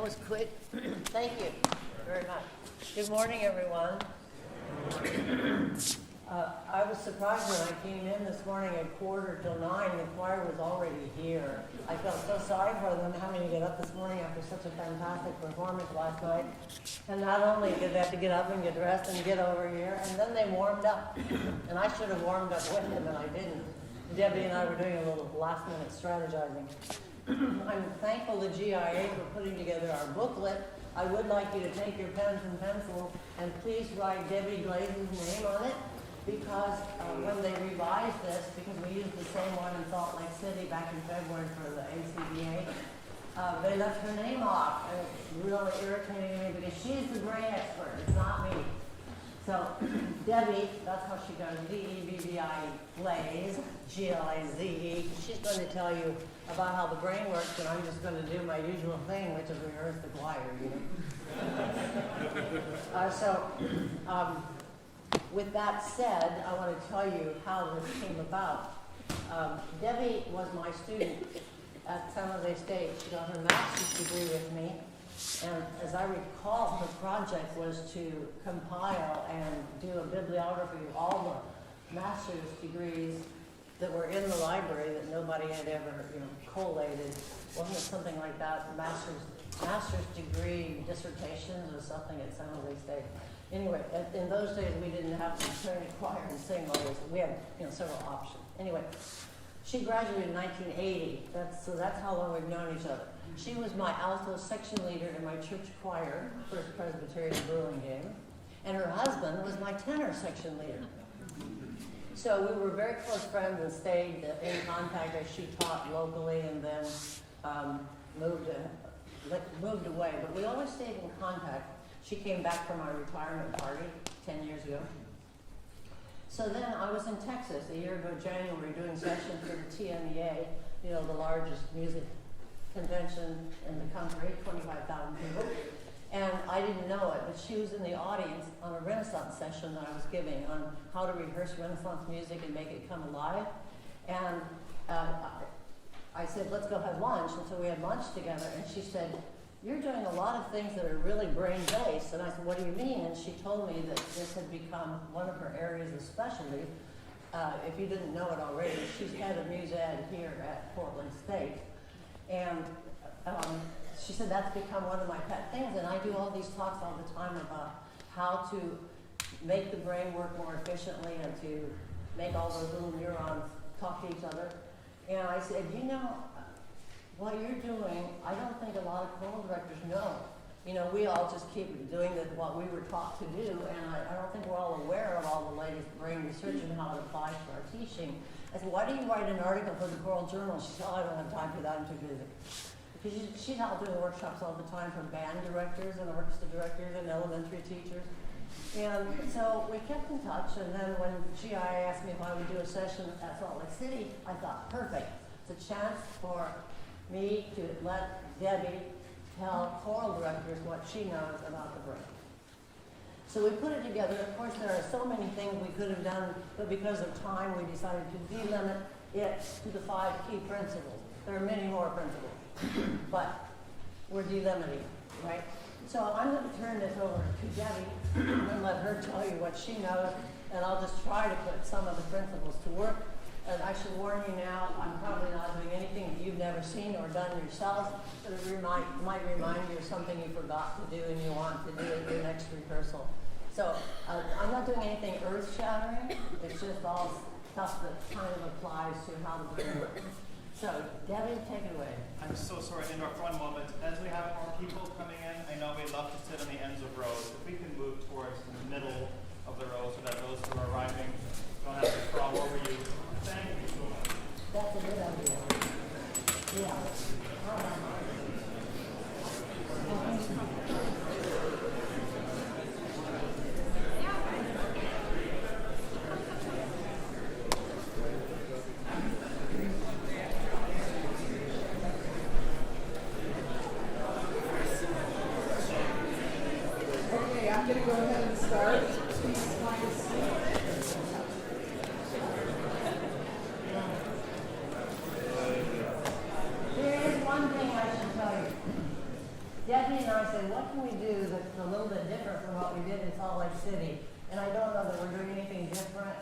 was quick. Thank you very much. Good morning, everyone. I was surprised when I came in this morning at 8:45. The choir was already here. I felt so sorry for them having to get up this morning after such a fantastic performance last night. And not only did they have to get up and get dressed and get over here, and then they warmed up. And I should have warmed up with them, and I didn't. Debbie and I were doing a little last-minute strategizing. I'm thankful to GIA for putting together our booklet. I would like you to take your pens and pencils and please write Debbie Glaze's name on it, because when they revised this, because we used the same one in Salt Lake City back in February for the ACBA, they left her name off, and it's really irritating me because she's the brain expert, it's not me. So Debbie, that's how she goes, D-E-B-B-I, Glaze, G-L-A-Z-E. She's going to tell you about how the brain works, and I'm just going to do my usual thing, which is rehearse the choir, you know. With that said, I want to tell you how this came about. Debbie was my student at San Jose State. She got her master's degree with me. And as I recall, her project was to compile and do a bibliography of all the master's degrees that were in the library that nobody had ever, collated. Wasn't it something like that? Master's degree dissertations or something at San Jose State. Anyway, in those days we didn't have to turn a choir and sing all this. We had, several options. Anyway, she graduated in 1980. So that's how long we've known each other. She was my alto section leader in my church choir, First Presbyterian Burlingame, and her husband was my tenor section leader. So we were very close friends and stayed in contact as she taught locally and then moved away. But we always stayed in contact. She came back from our retirement party 10 years ago. So then I was in Texas a year ago, January, doing sessions for the TNEA, the largest music convention in the country, 25,000 people. And I didn't know it, but she was in the audience on a Renaissance session that I was giving on how to rehearse Renaissance music and make it come alive. And I said, let's go have lunch. And so we had lunch together, and she said, you're doing a lot of things that are really brain-based. And I said, what do you mean? And she told me that this had become one of her areas of specialty. If you didn't know it already, she's head of Mus Ed here at Portland State. And she said that's become one of my pet things. And I do all these talks all the time about how to make the brain work more efficiently and to make all those little neurons talk to each other. And I said, what you're doing, I don't think a lot of choral directors know. We all just keep doing what we were taught to do, and I don't think we're all aware of all the latest brain research and how it applies to our teaching. I said, why do you write an article for the Choral Journal? She said, I don't have time for that, I'm too busy. Because she's out doing workshops all the time for band directors and orchestra directors and elementary teachers. And so we kept in touch, and then when GI asked me if I would do a session at Salt Lake City, I thought, perfect. It's a chance for me to let Debbie tell choral directors what she knows about the brain. So we put it together. Of course, there are so many things we could have done, but because of time, we decided to delimit it to the 5 key principles. There are many more principles, but we're delimiting, right? So I'm going to turn this over to Debbie and let her tell you what she knows, and I'll just try to put some of the principles to work. And I should warn you now, I'm probably not doing anything that you've never seen or done yourself, but it might remind you of something you forgot to do and you want to do at your next rehearsal. So I'm not doing anything earth-shattering. It's just all stuff that kind of applies to how the brain works. So, Debbie, take it away. I'm so sorry to interrupt for one moment. As we have more people coming in, I know we love to sit on the ends of rows. If we can move towards the middle of the row so that those who are arriving don't have to crawl over you. Thank you so much. That's a good idea. Yeah. Okay, I'm going to go ahead and start. Please find a seat. There is one thing I should tell you. Debbie and I said, what can we do that's a little bit different from what we did in Salt Lake City? And I don't know that we're doing anything different,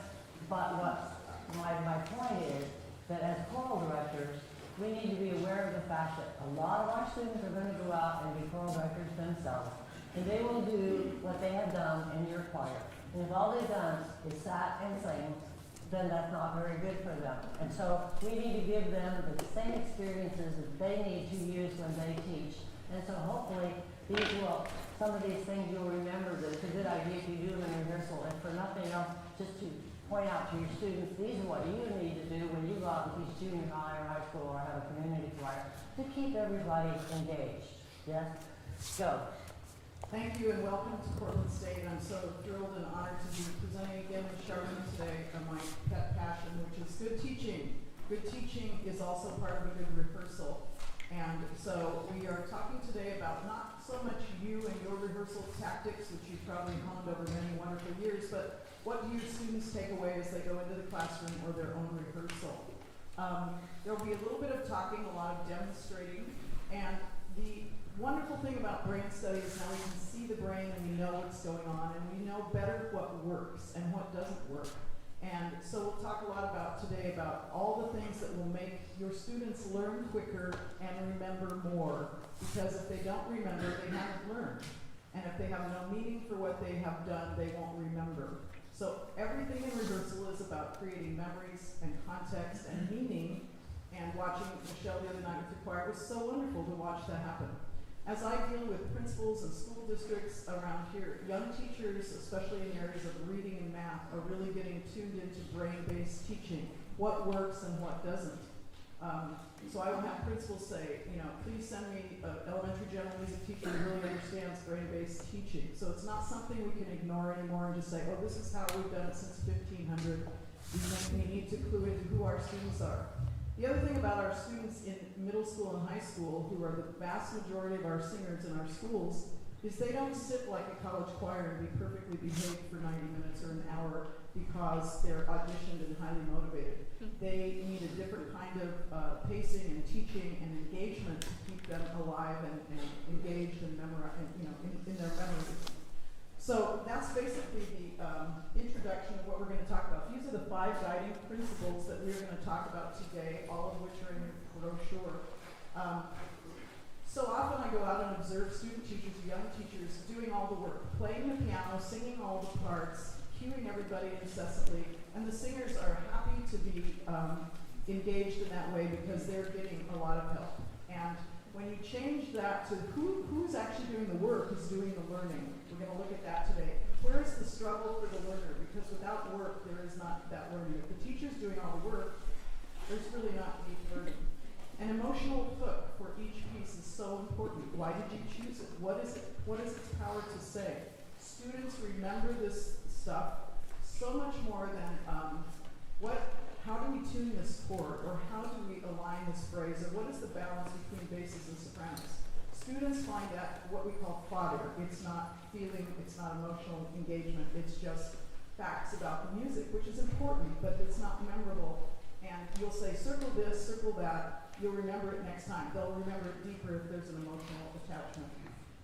but what my point is that as choral directors, we need to be aware of the fact that a lot of our students are going to go out and be choral directors themselves. And they will do what they have done in your choir. And if all they've done is sat and sing, then that's not very good for them. And so we need to give them the same experiences that they need to use when they teach. And so hopefully some of these things you'll remember that it's a good idea if you do them in rehearsal. And for nothing else, just to point out to your students, these are what you need to do when you go out and teach junior high or high school or have a community choir to keep everybody engaged. Yes? Go. Thank you and welcome to Portland State. I'm so thrilled and honored to be presenting again with Charlene today on my pet passion, which is good teaching. Good teaching is also part of a good rehearsal. And so we are talking today about not so much you and your rehearsal tactics, which you've probably honed over many wonderful years, but what do your students take away as they go into the classroom or their own rehearsal? There will be a little bit of talking, a lot of demonstrating, and the wonderful thing about brain study is now we can see the brain and we know what's going on and we know better what works and what doesn't work. And so we'll talk a lot today about all the things that will make your students learn quicker and remember more. Because if they don't remember, they haven't learned. And if they have no meaning for what they have done, they won't remember. So everything in rehearsal is about creating memories and context and meaning. And watching Michelle the other night with the choir, it was so wonderful to watch that happen. As I deal with principals and school districts around here, young teachers, especially in areas of reading and math, are really getting tuned into brain-based teaching, what works and what doesn't. So I will have principals say, please send me an elementary general music teacher who really understands brain-based teaching. So it's not something we can ignore anymore and just say, oh, this is how we've done it since 1500. We need to clue into who our students are. The other thing about our students in middle school and high school, who are the vast majority of our singers in our schools, is they don't sit like a college choir and be perfectly behaved for 90 minutes or an hour because they're auditioned and highly motivated. They need a different kind of pacing and teaching and engagement to keep them alive and engaged and in their memory. So that's basically the introduction of what we're going to talk about. These are the 5 guiding principles that we're going to talk about today, all of which are in your brochure. So often I go out and observe student teachers, young teachers, doing all the work, playing the piano, singing all the parts, cueing everybody incessantly, and the singers are happy to be engaged in that way because they're getting a lot of help. And when you change that to who's actually doing the work, who's doing the learning, we're going to look at that today. Where is the struggle for the learner? Because without work, there is not that learning. If the teacher's doing all the work, there's really not deep learning. An emotional hook for each piece is so important. Why did you choose it? What is it? What is its power to say? Students remember this stuff so much more than how do we tune this chord, or how do we align this phrase, or what is the balance between basses and sopranos? Students find that what we call fodder. It's not feeling, it's not emotional engagement, it's just facts about the music, which is important, but it's not memorable. And you'll say, circle this, circle that, you'll remember it next time. They'll remember it deeper if there's an emotional attachment.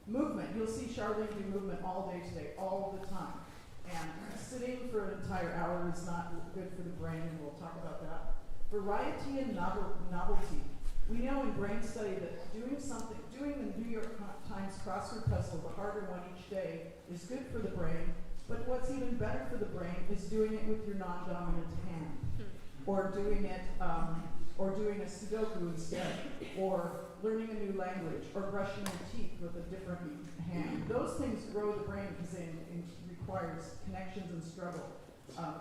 Movement, you'll see Charlene do movement all day today, all the time. And sitting for an entire hour is not good for the brain, and we'll talk about that. Variety and novelty. We know in brain study that doing the New York Times crossword puzzle, the harder one each day, is good for the brain. But what's even better for the brain is doing it with your non-dominant hand, or doing a Sudoku instead, or learning a new language, or brushing your teeth with a different hand. Those things grow the brain because they requires connections and struggle.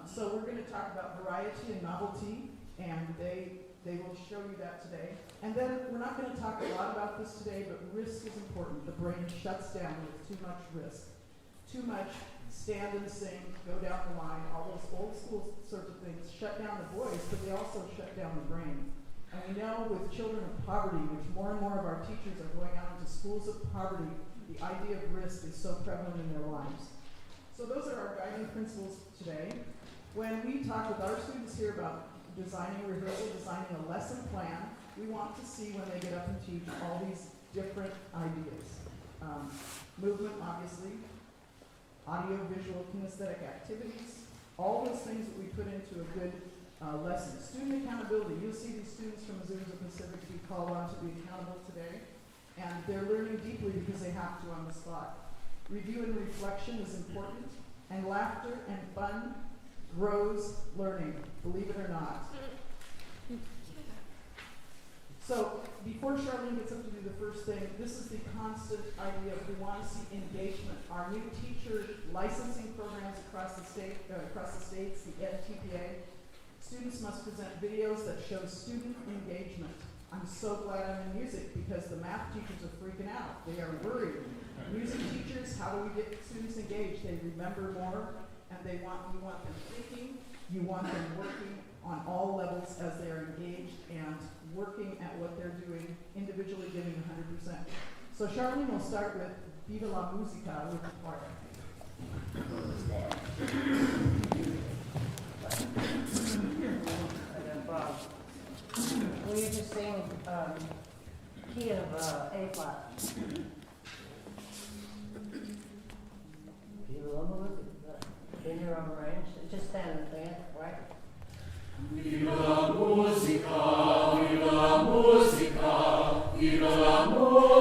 So we're going to talk about variety and novelty, and they will show you that today. And then we're not going to talk a lot about this today, but risk is important. The brain shuts down with too much risk. Too much stand and sing, go down the line, all those old school sorts of things shut down the voice, but they also shut down the brain. And we know with children of poverty, which more and more of our teachers are going out into schools of poverty, the idea of risk is so prevalent in their lives. So those are our guiding principles today. When we talk with our students here about designing rehearsal, designing a lesson plan, we want to see when they get up and teach all these different ideas. movement, obviously, audio, visual, kinesthetic activities, all those things that we put into a good lesson. Student accountability. You'll see these students from Azusa Pacific be called on to be accountable today, and they're learning deeply because they have to on the spot. Review and reflection is important, and laughter and fun grows learning, believe it or not. So, before Charlene gets up to do the first thing, this is the constant idea of we want to see engagement. Our new teacher licensing programs across the states, the NTPA, students must present videos that show student engagement. I'm so glad I'm in music because the math teachers are freaking out. They are worried. Music teachers, how do we get students engaged? They remember more, and you want them thinking, you want them working on all levels as they are engaged and working at what they're doing, individually giving 100%. So Charlene will start with Viva la Musica with the choir. Will you just sing key of A flat? Viva la Musica. In your own range. Just stand and sing it, right? Viva la musica, viva la musica, viva la musica.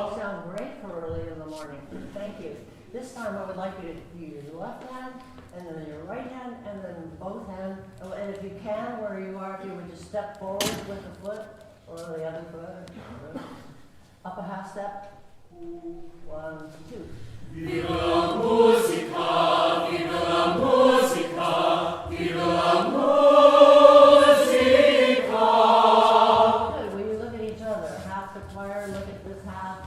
You sound great for early in the morning. Thank you. This time I would like you to use your left hand, and then your right hand, and then both hands. Oh, and if you can, where you are, if you would just step forward with the foot, or the other foot. Up a half step. 1, 2. Viva la musica, viva la musica, viva la musica. Good. Will you look at each other? Half the choir, look at this half.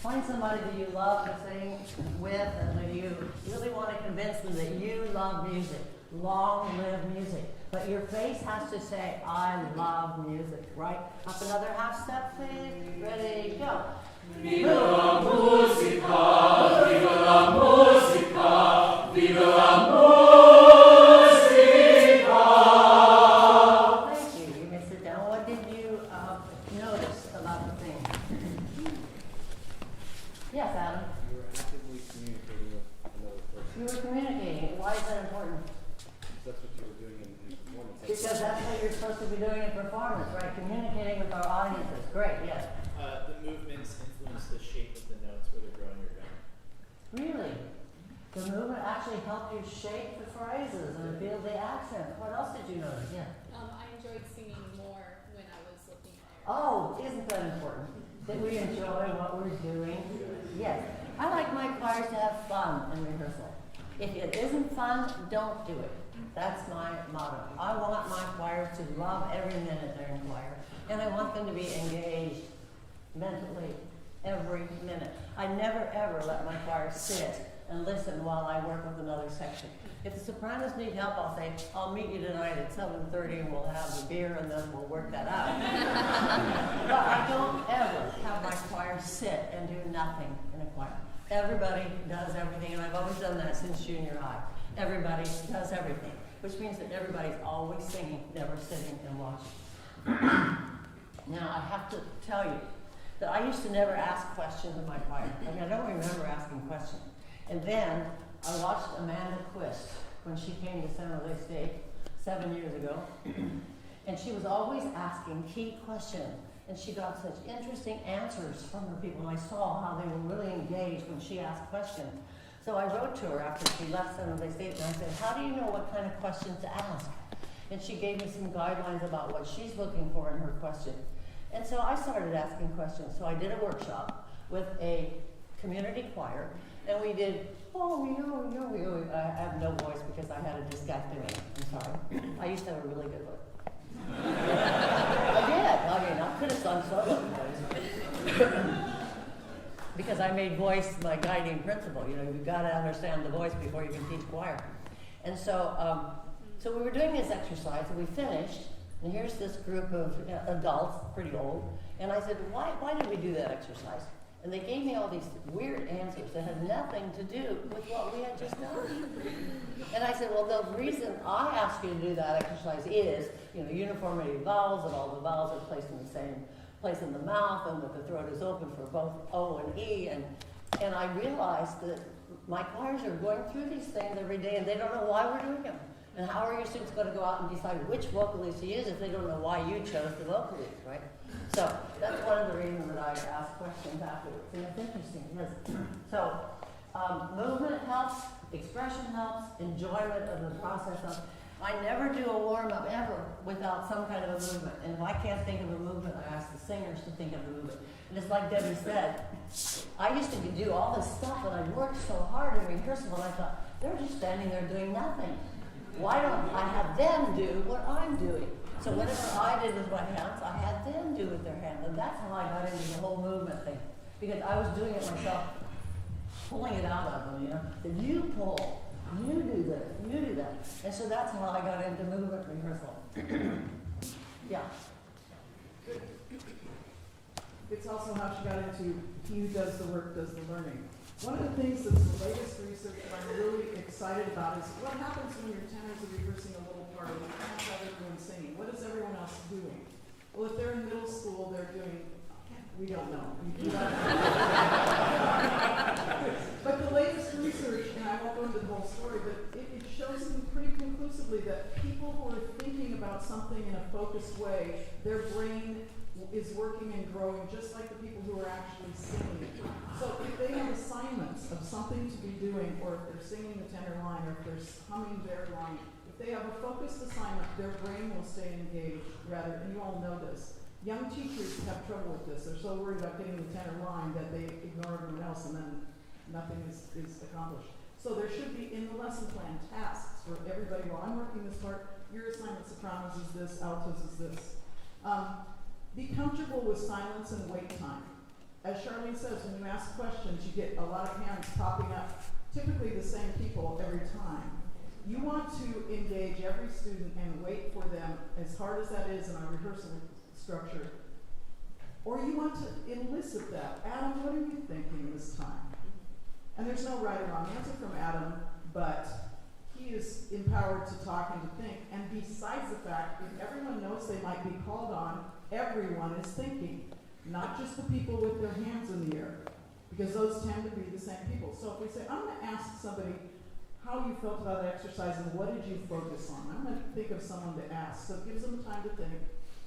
Find somebody that you love to sing with, and that you really want to convince them that you love music. Long live music. But your face has to say, I love music, right? Up another half step, please. Ready, go. Viva la musica, viva la musica, viva la musica. Thank you. You may sit down. What did you notice about the thing? Yes, Adam? You were actively communicating with another person. You were communicating. Why is that important? That's what you were doing in performance. Because that's what you're supposed to be doing in performance, right? Communicating with our audiences. Great, yes. The movements influence the shape of the notes, whether growing or going. Really? The movement actually helped you shape the phrases and build the accent. What else did you notice? Yeah. I enjoyed singing more when I was looking at her. Oh, isn't that important? That we enjoy what we're doing? Yes. I like my choirs to have fun in rehearsal. If it isn't fun, don't do it. That's my motto. I want my choirs to love every minute they're in choir. And I want them to be engaged mentally every minute. I never ever let my choir sit and listen while I work with another section. If the sopranos need help, I'll say, I'll meet you tonight at 7:30 and we'll have the beer and then we'll work that out. But I don't ever have my choir sit and do nothing in a choir. Everybody does everything, and I've always done that since junior high. Everybody does everything, which means that everybody's always singing, never sitting and watching. Now, I have to tell you that I used to never ask questions of my choir. I mean, I don't remember asking questions. And then I watched Amanda Quist when she came to San Jose State 7 years ago, and she was always asking key questions. And she got such interesting answers from her people, and I saw how they were really engaged when she asked questions. So I wrote to her after she left San Jose State, and I said, how do you know what kind of questions to ask? And she gave me some guidelines about what she's looking for in her question. And so I started asking questions. So I did a workshop with a community choir, and we did, I have no voice because I had a discectomy. I'm sorry. I used to have a really good voice. I did. I mean, I could have sung solo voice. Because I made voice my guiding principle. You know, you've got to understand the voice before you can teach choir. And so, so we were doing this exercise, and we finished. And here's this group of adults, pretty old. And I said, why did we do that exercise? And they gave me all these weird answers that had nothing to do with what we had just done. And I said, well, the reason I asked you to do that exercise is, you know, uniformity of vowels, and all the vowels are placed in the same place in the mouth and that the throat is open for both O and E. And I realized that my choirs are going through these things every day and they don't know why we're doing them. And how are your students going to go out and decide which vocalist to use if they don't know why you chose the vocalist, right? So that's one of the reasons that I ask questions afterwards. And it's interesting, yes. So movement helps, expression helps, enjoyment of the process helps. I never do a warm-up ever without some kind of a movement. And if I can't think of a movement, I ask the singers to think of a movement. And it's like Debbie said, I used to do all this stuff and I worked so hard in rehearsal and I thought, they're just standing there doing nothing. Why don't I have them do what I'm doing? So whatever I did with my hands, I had them do with their hands. And that's how I got into the whole movement thing. Because I was doing it myself, pulling it out of them, you know. That you pull, you do this, you do that. And so that's how I got into movement rehearsal. Yeah. It's also how she got into he who does the work does the learning. One of the things that's the latest research that I'm really excited about is what happens when your tenors are rehearsing a little part and you can't have everyone singing. What is everyone else doing? Well, if they're in middle school, they're doing, we don't know. But the latest research, and I won't go into the whole story, but it shows pretty conclusively that people who are thinking about something in a focused way, their brain is working and growing just like the people who are actually singing. So if they have assignments of something to be doing, or if they're singing the tenor line, or if they're humming their line, if they have a focused assignment, their brain will stay engaged rather, and you all know this. Young teachers have trouble with this. They're so worried about getting the tenor line that they ignore everyone else and then nothing is accomplished. So there should be in the lesson plan tasks for everybody. While I'm working this part, your assignment sopranos is this, altos is this. Be comfortable with silence and wait time. As Charlene says, when you ask questions, you get a lot of hands popping up, typically the same people every time. You want to engage every student and wait for them, as hard as that is in our rehearsal structure. Or you want to elicit that. Adam, what are you thinking this time? And there's no right or wrong answer from Adam, but he is empowered to talk and to think. And besides the fact, if everyone knows they might be called on, everyone is thinking, not just the people with their hands in the air, because those tend to be the same people. So if we say, I'm going to ask somebody how you felt about the exercise and what did you focus on, I'm going to think of someone to ask. So it gives them time to think,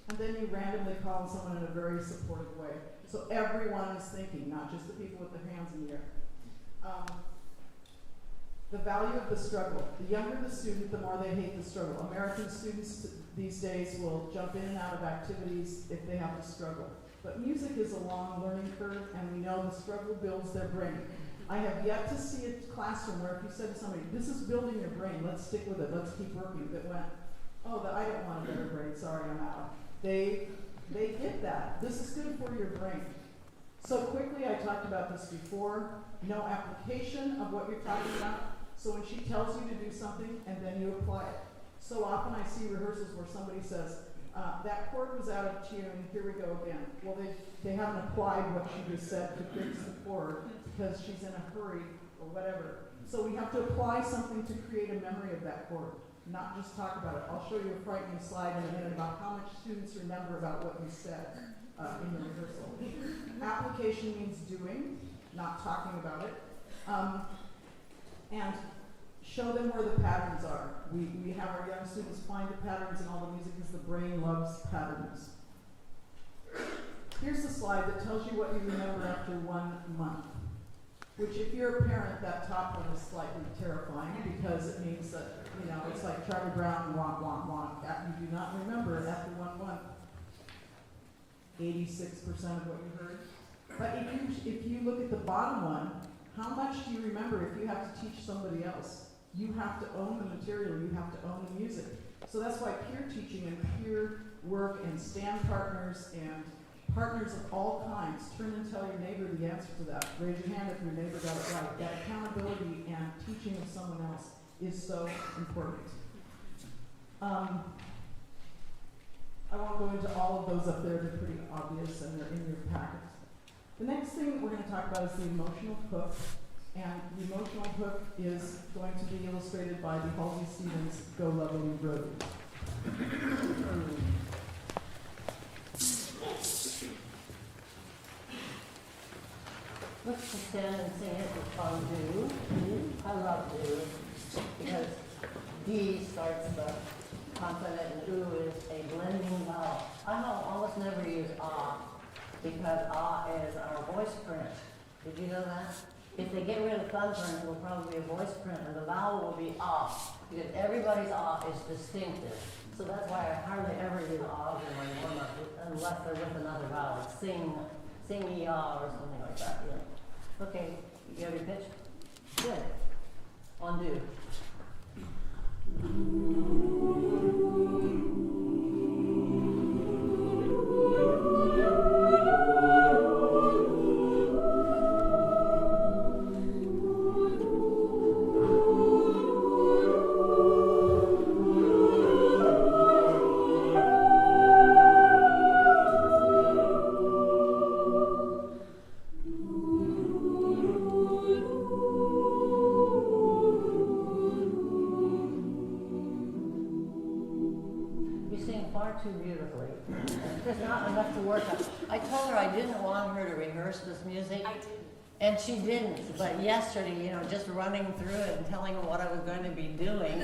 and then you randomly call on someone in a very supportive way. So everyone is thinking, not just the people with their hands in the air. The value of the struggle. The younger the student, the more they hate the struggle. American students these days will jump in and out of activities if they have to struggle. But music is a long learning curve, and we know the struggle builds their brain. I have yet to see a classroom where if you said to somebody, this is building your brain, let's stick with it, let's keep working, that went, oh, I don't want a better brain, sorry, I'm out. They get that. This is good for your brain. So quickly, I talked about this before, no application of what you're talking about. So when she tells you to do something, and then you apply it. So often I see rehearsals where somebody says, that chord was out of tune, here we go again. Well, they haven't applied what she just said to fix the chord because she's in a hurry or whatever. So we have to apply something to create a memory of that chord, not just talk about it. I'll show you a frightening slide in a minute about how much students remember about what you said in the rehearsal. Application means doing, not talking about it. And show them where the patterns are. We have our young students find the patterns in all the music because the brain loves patterns. Here's the slide that tells you what you remember after 1 month. Which if you're a parent, that top one is slightly terrifying because it means that, it's like Charlie Brown, wonk, wonk, wonk. You do not remember after 1 month 86% of what you heard. But if you look at the bottom one, how much do you remember if you have to teach somebody else? You have to own the material, you have to own the music. So that's why peer teaching and peer work and stand partners and partners of all kinds, turn and tell your neighbor the answer to that. Raise your hand if your neighbor got it right. That accountability and teaching of someone else is so important. I won't go into all of those up there, they're pretty obvious and they're in your packets. The next thing we're going to talk about is the emotional hook. And the emotional hook is going to be illustrated by the Halsey Stevens Go Lovely Road. Let's just stand and sing it with fun do. I love do because D starts the consonant and U is a blending vowel. I almost never use ah because ah is our voice print. Did you know that? If they get rid of thumb print, it will probably be a voice print and the vowel will be ah because everybody's ah is distinctive. So that's why I hardly ever use ah in my warm-up unless they're with another vowel, like sing, sing-ee-ah or something like that. Yeah. Okay, you have your pitch? Good. On do. Too beautifully. There's not enough to work on. I told her I didn't want her to rehearse this music. I didn't. And she didn't. But yesterday, just running through it and telling them what I was going to be doing,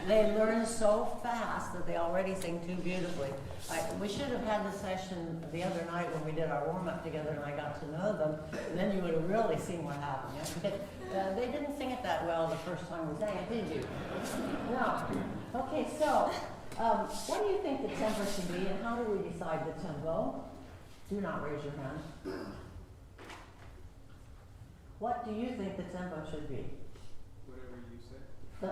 they learned so fast that they already sing too beautifully. We should have had the session the other night when we did our warm-up together and I got to know them. And then you would have really seen what happened. But, they didn't sing it that well the first time we sang it, did you? No. Okay, so what do you think the tempo should be, and how do we decide the tempo? Do not raise your hand. What do you think the tempo should be? Whatever you say. No.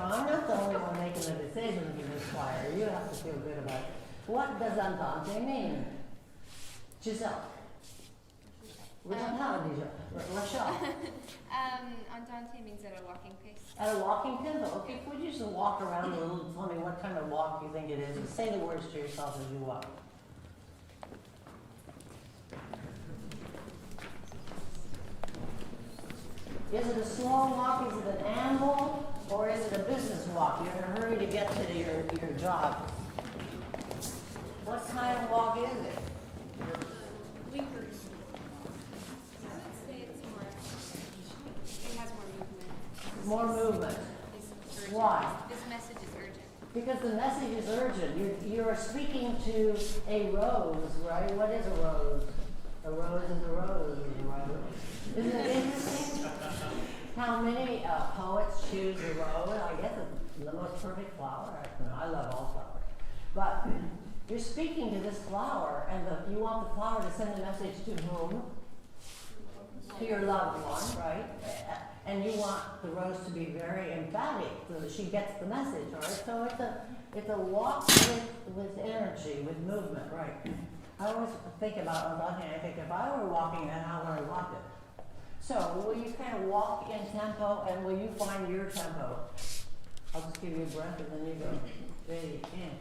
I'm not the only one making the decisions in this choir. You have to feel good about it. What does andante mean? Giselle. We don't have a Giselle. Rochelle. Andante means at a walking pace. At a walking tempo. Okay, could you just walk around a little and tell me what kind of walk you think it is? And say the words to yourself as you walk. Is it a slow walk? Is it an amble? Or is it a business walk? You're in a hurry to get to your job. What kind of walk is it? Leapers. I would say it's more, it has more movement. More movement. It's urgent. Why? This message is urgent. Because the message is urgent. You're speaking to a rose, right? What is a rose? A rose is a rose is a rose. Isn't it interesting? How many poets choose a rose? I guess it's the most perfect flower. I love all flowers. But you're speaking to this flower, and you want the flower to send a message to whom? To your loved one, right? And you want the rose to be very emphatic so that she gets the message, all right? So it's a walk with energy, with movement, right? I always think about andante, and I think if I were walking that, how would I walk it? So will you kind of walk in tempo, and will you find your tempo? I'll just give you a breath, and then you go. Ready, in.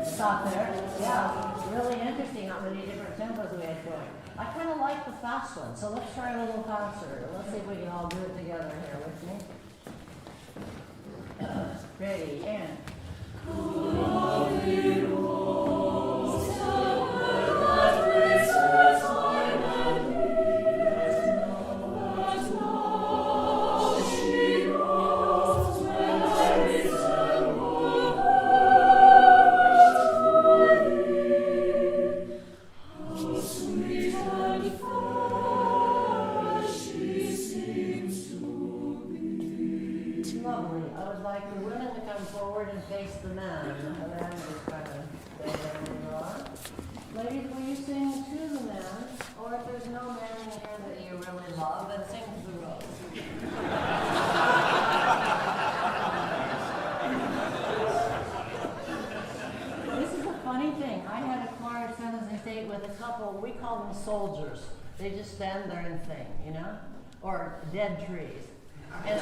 Stop there. Yeah, really interesting how many different tempos we had going. I kind of like the fast one, so let's try a little faster. Let's see if we can all do it together here with me. Ready, and. Lovely. I would like the women to come forward and face the men. And then just kind of stay there where you are. Ladies, will you sing to the men? Or if there's no man in here that you really love, then sing to the rose. This is a funny thing. I had a choir at San Jose State with a couple, we call them soldiers. They just stand there and sing, Or dead trees. And I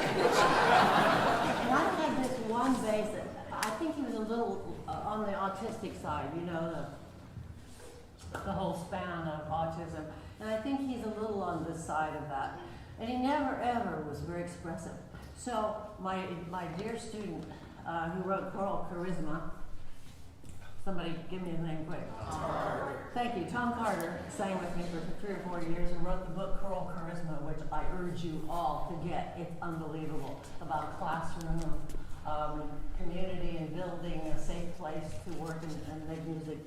had this one bass that I think he was a little on the autistic side, the whole span of autism. And I think he's a little on this side of that. And he never, ever was very expressive. So my dear student who wrote Choral Charisma, somebody give me his name quick. Thank you. Tom Carter sang with me for 3 or 4 years and wrote the book Choral Charisma, which I urge you all to get. It's unbelievable, about classroom, community, and building a safe place to work and make music.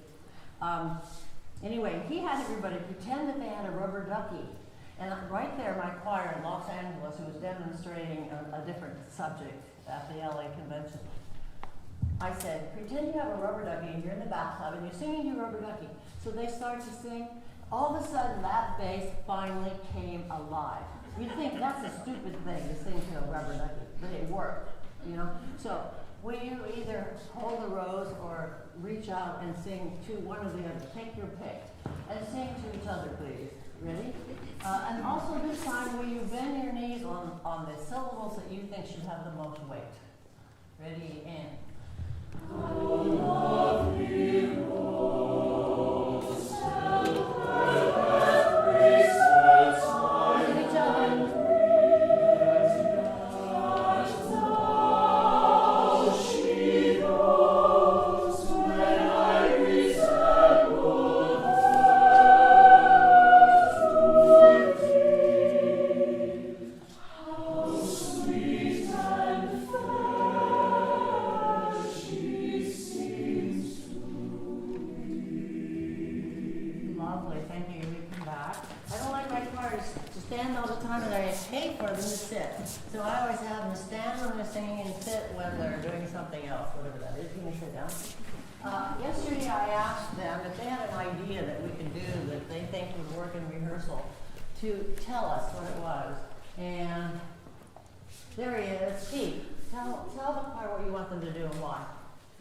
Anyway, he had everybody pretend that they had a rubber ducky. And right there, my choir in Los Angeles, who was demonstrating a different subject at the LA convention, I said, pretend you have a rubber ducky and you're in the bathtub and you're singing your rubber ducky. So they start to sing. All of a sudden, that bass finally came alive. You'd think that's a stupid thing to sing to a rubber ducky, but it worked, you know? So will you either hold the rose or reach out and sing to one or the other? Take your pick. And sing to each other, please. Ready? And also this time, will you bend your knees on the syllables that you think should have the most weight? Ready, and. Yesterday I asked them if they had an idea that we could do that they think would work in rehearsal to tell us what it was. And there he is. Steve, tell the choir what you want them to do and why.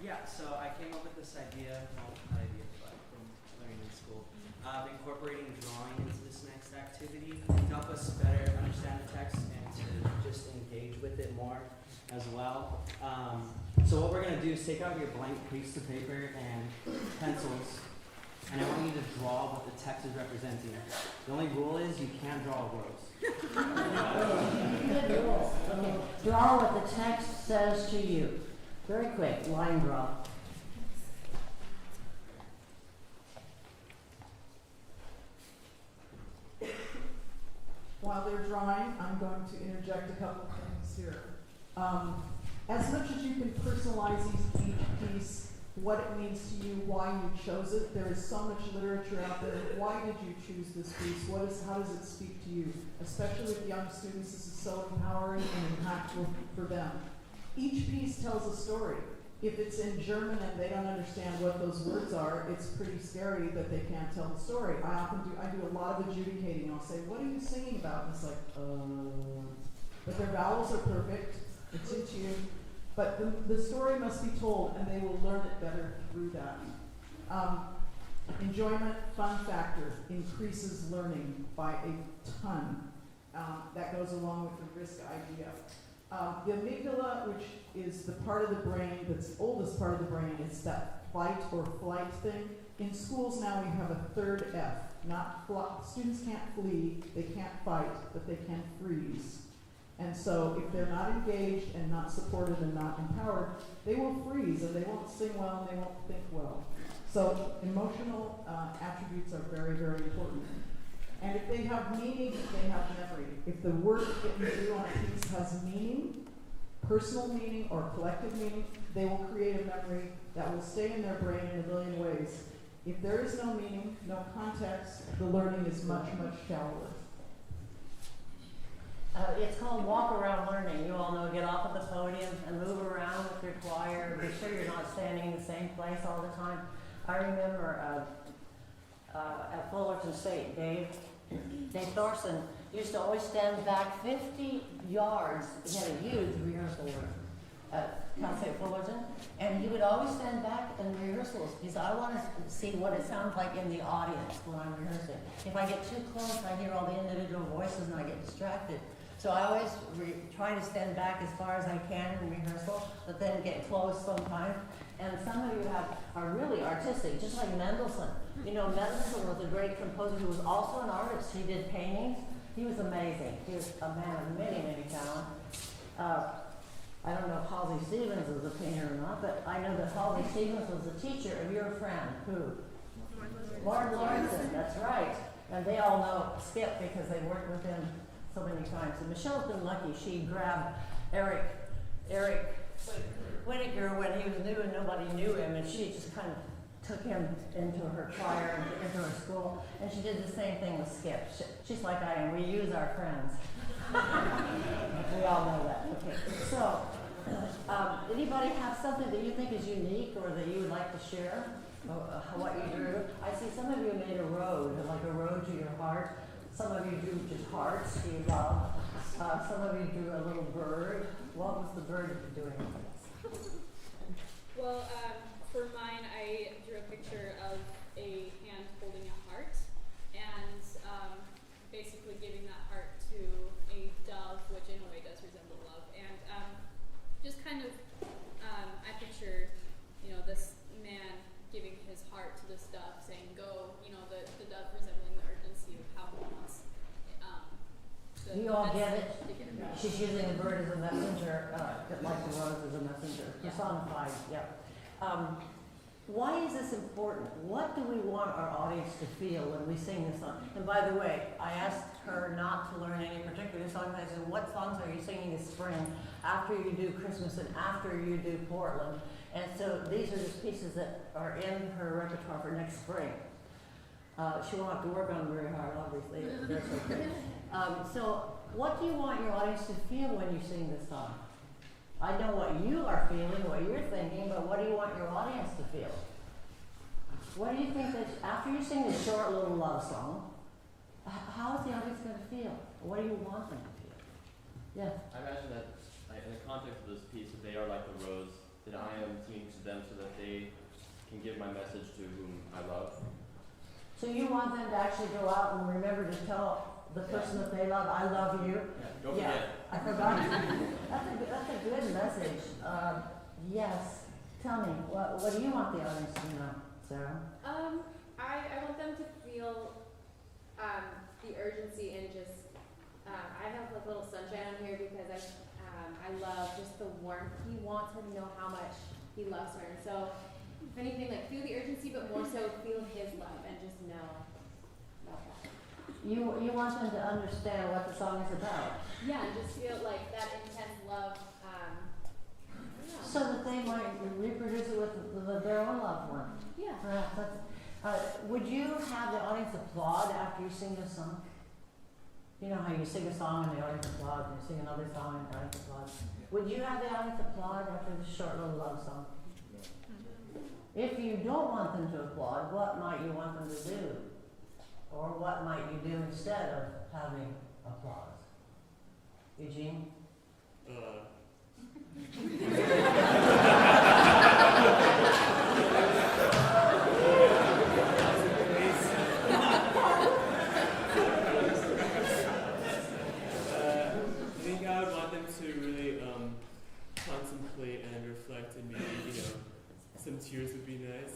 Yeah, so I came up with this idea, well, not idea, but from learning in school, of incorporating drawing into this next activity to help us better understand the text and to just engage with it more as well. So what we're going to do is take out your blank piece of paper and pencils, and I want you to draw what the text is representing. The only rule is you can't draw a rose. Good rule. Okay. Draw what the text says to you. Very quick, line draw. While they're drawing, I'm going to interject a couple of things here. As much as you can personalize each piece, what it means to you, why you chose it, there is so much literature out there. Why did you choose this piece? How does it speak to you? Especially with young students, this is so empowering and impactful for them. Each piece tells a story. If it's in German and they don't understand what those words are, it's pretty scary that they can't tell the story. I do a lot of adjudicating. I'll say, what are you singing about? And it's like, but their vowels are perfect. It's in tune. But the story must be told, and they will learn it better through that. Enjoyment, fun factor increases learning by a ton. That goes along with the risk idea. The amygdala, which is the part of the brain that's the oldest part of the brain, is that fight or flight thing. In schools now we have a third F. Students can't flee, they can't fight, but they can freeze. And so if they're not engaged and not supported and not empowered, they will freeze and they won't sing well and they won't think well. So emotional attributes are very, very important. And if they have meaning, they have memory. If the work that you do on a piece has meaning, personal meaning or collective meaning, they will create a memory that will stay in their brain in a million ways. If there is no meaning, no context, the learning is much, much shallower. It's called walk around learning. You all know, get off of the podium and move around with your choir. Be sure you're not standing in the same place all the time. I remember at Fullerton State, Dave Thorson used to always stand back 50 yards. He had a huge rehearsal room at Cal State Fullerton, and he would always stand back in rehearsals because I want to see what it sounds like in the audience when I'm rehearsing. If I get too close, I hear all the individual voices and I get distracted. So I always try to stand back as far as I can in rehearsal, but then get close sometimes. And some of you are are really artistic, just like Mendelssohn. You know, Mendelssohn was a great composer who was also an artist. He did paintings. He was amazing. He was a man of many, many talents. I don't know if Halsey Stevens is a painter or not, but I know that Halsey Stevens was the teacher of your friend, who? Martin Lawrenson, that's right. And they all know Skip because they worked with him so many times. And Michelle's been lucky. She grabbed Eric Whitaker when he was new and nobody knew him, and she just kind of took him into her choir and into her school. And she did the same thing with Skip. She's like I am. We use our friends. We all know that. Okay. So, anybody have something that you think is unique or that you would like to share? What you drew? I see some of you made a road, like a road to your heart. Some of you drew just hearts you love. Some of you drew a little bird. What was the bird doing? Well, for mine, I drew a picture of a hand holding a heart, and basically giving that heart to a dove, which in a way does resemble love. And just kind of, I picture, you know, this man giving his heart to this dove, saying, "Go." You know, the dove resembling the urgency of how he wants. Do you all get it? To get it. She's using the bird as a messenger, like the rose as a messenger, personified. Yeah. Why is this important? What do we want our audience to feel when we sing this song? And by the way, I asked her not to learn any particular songs. I said, what songs are you singing this spring after you do Christmas and after you do Portland? And so these are just pieces that are in her repertoire for next spring. She won't have to work on them very hard, obviously. That's okay. So what do you want your audience to feel when you sing this song? I know what you are feeling, what you're thinking, but what do you want your audience to feel? What do you think that, after you sing this short little love song, how is the audience going to feel? What do you want them to feel? Yeah. I imagine that in the context of this piece, that they are like the rose, that I am singing to them so that they can give my message to whom I love. So you want them to actually go out and remember to tell the person that they love, I love you? Don't forget. I forgot. That's a good message. Yes. Tell me, what do you want the audience to know, Sarah? I want them to feel the urgency and just I have like little sunshine on here because I love just the warmth. He wants her to know how much he loves her. And so if anything, like feel the urgency, but more so feel his love and just know about that. You want them to understand what the song is about. Yeah, and just feel like that intense love. So that they might reproduce it with their own loved one. Yeah. Would you have the audience applaud after you sing this song? You know how you sing a song and the audience applauds, and you sing another song and the audience applauds. Would you have the audience applaud after this short little love song? If you don't want them to applaud, what might you want them to do? Or what might you do instead of having applause? Eugene? I think I would want them to really contemplate and reflect, and maybe, some tears would be nice.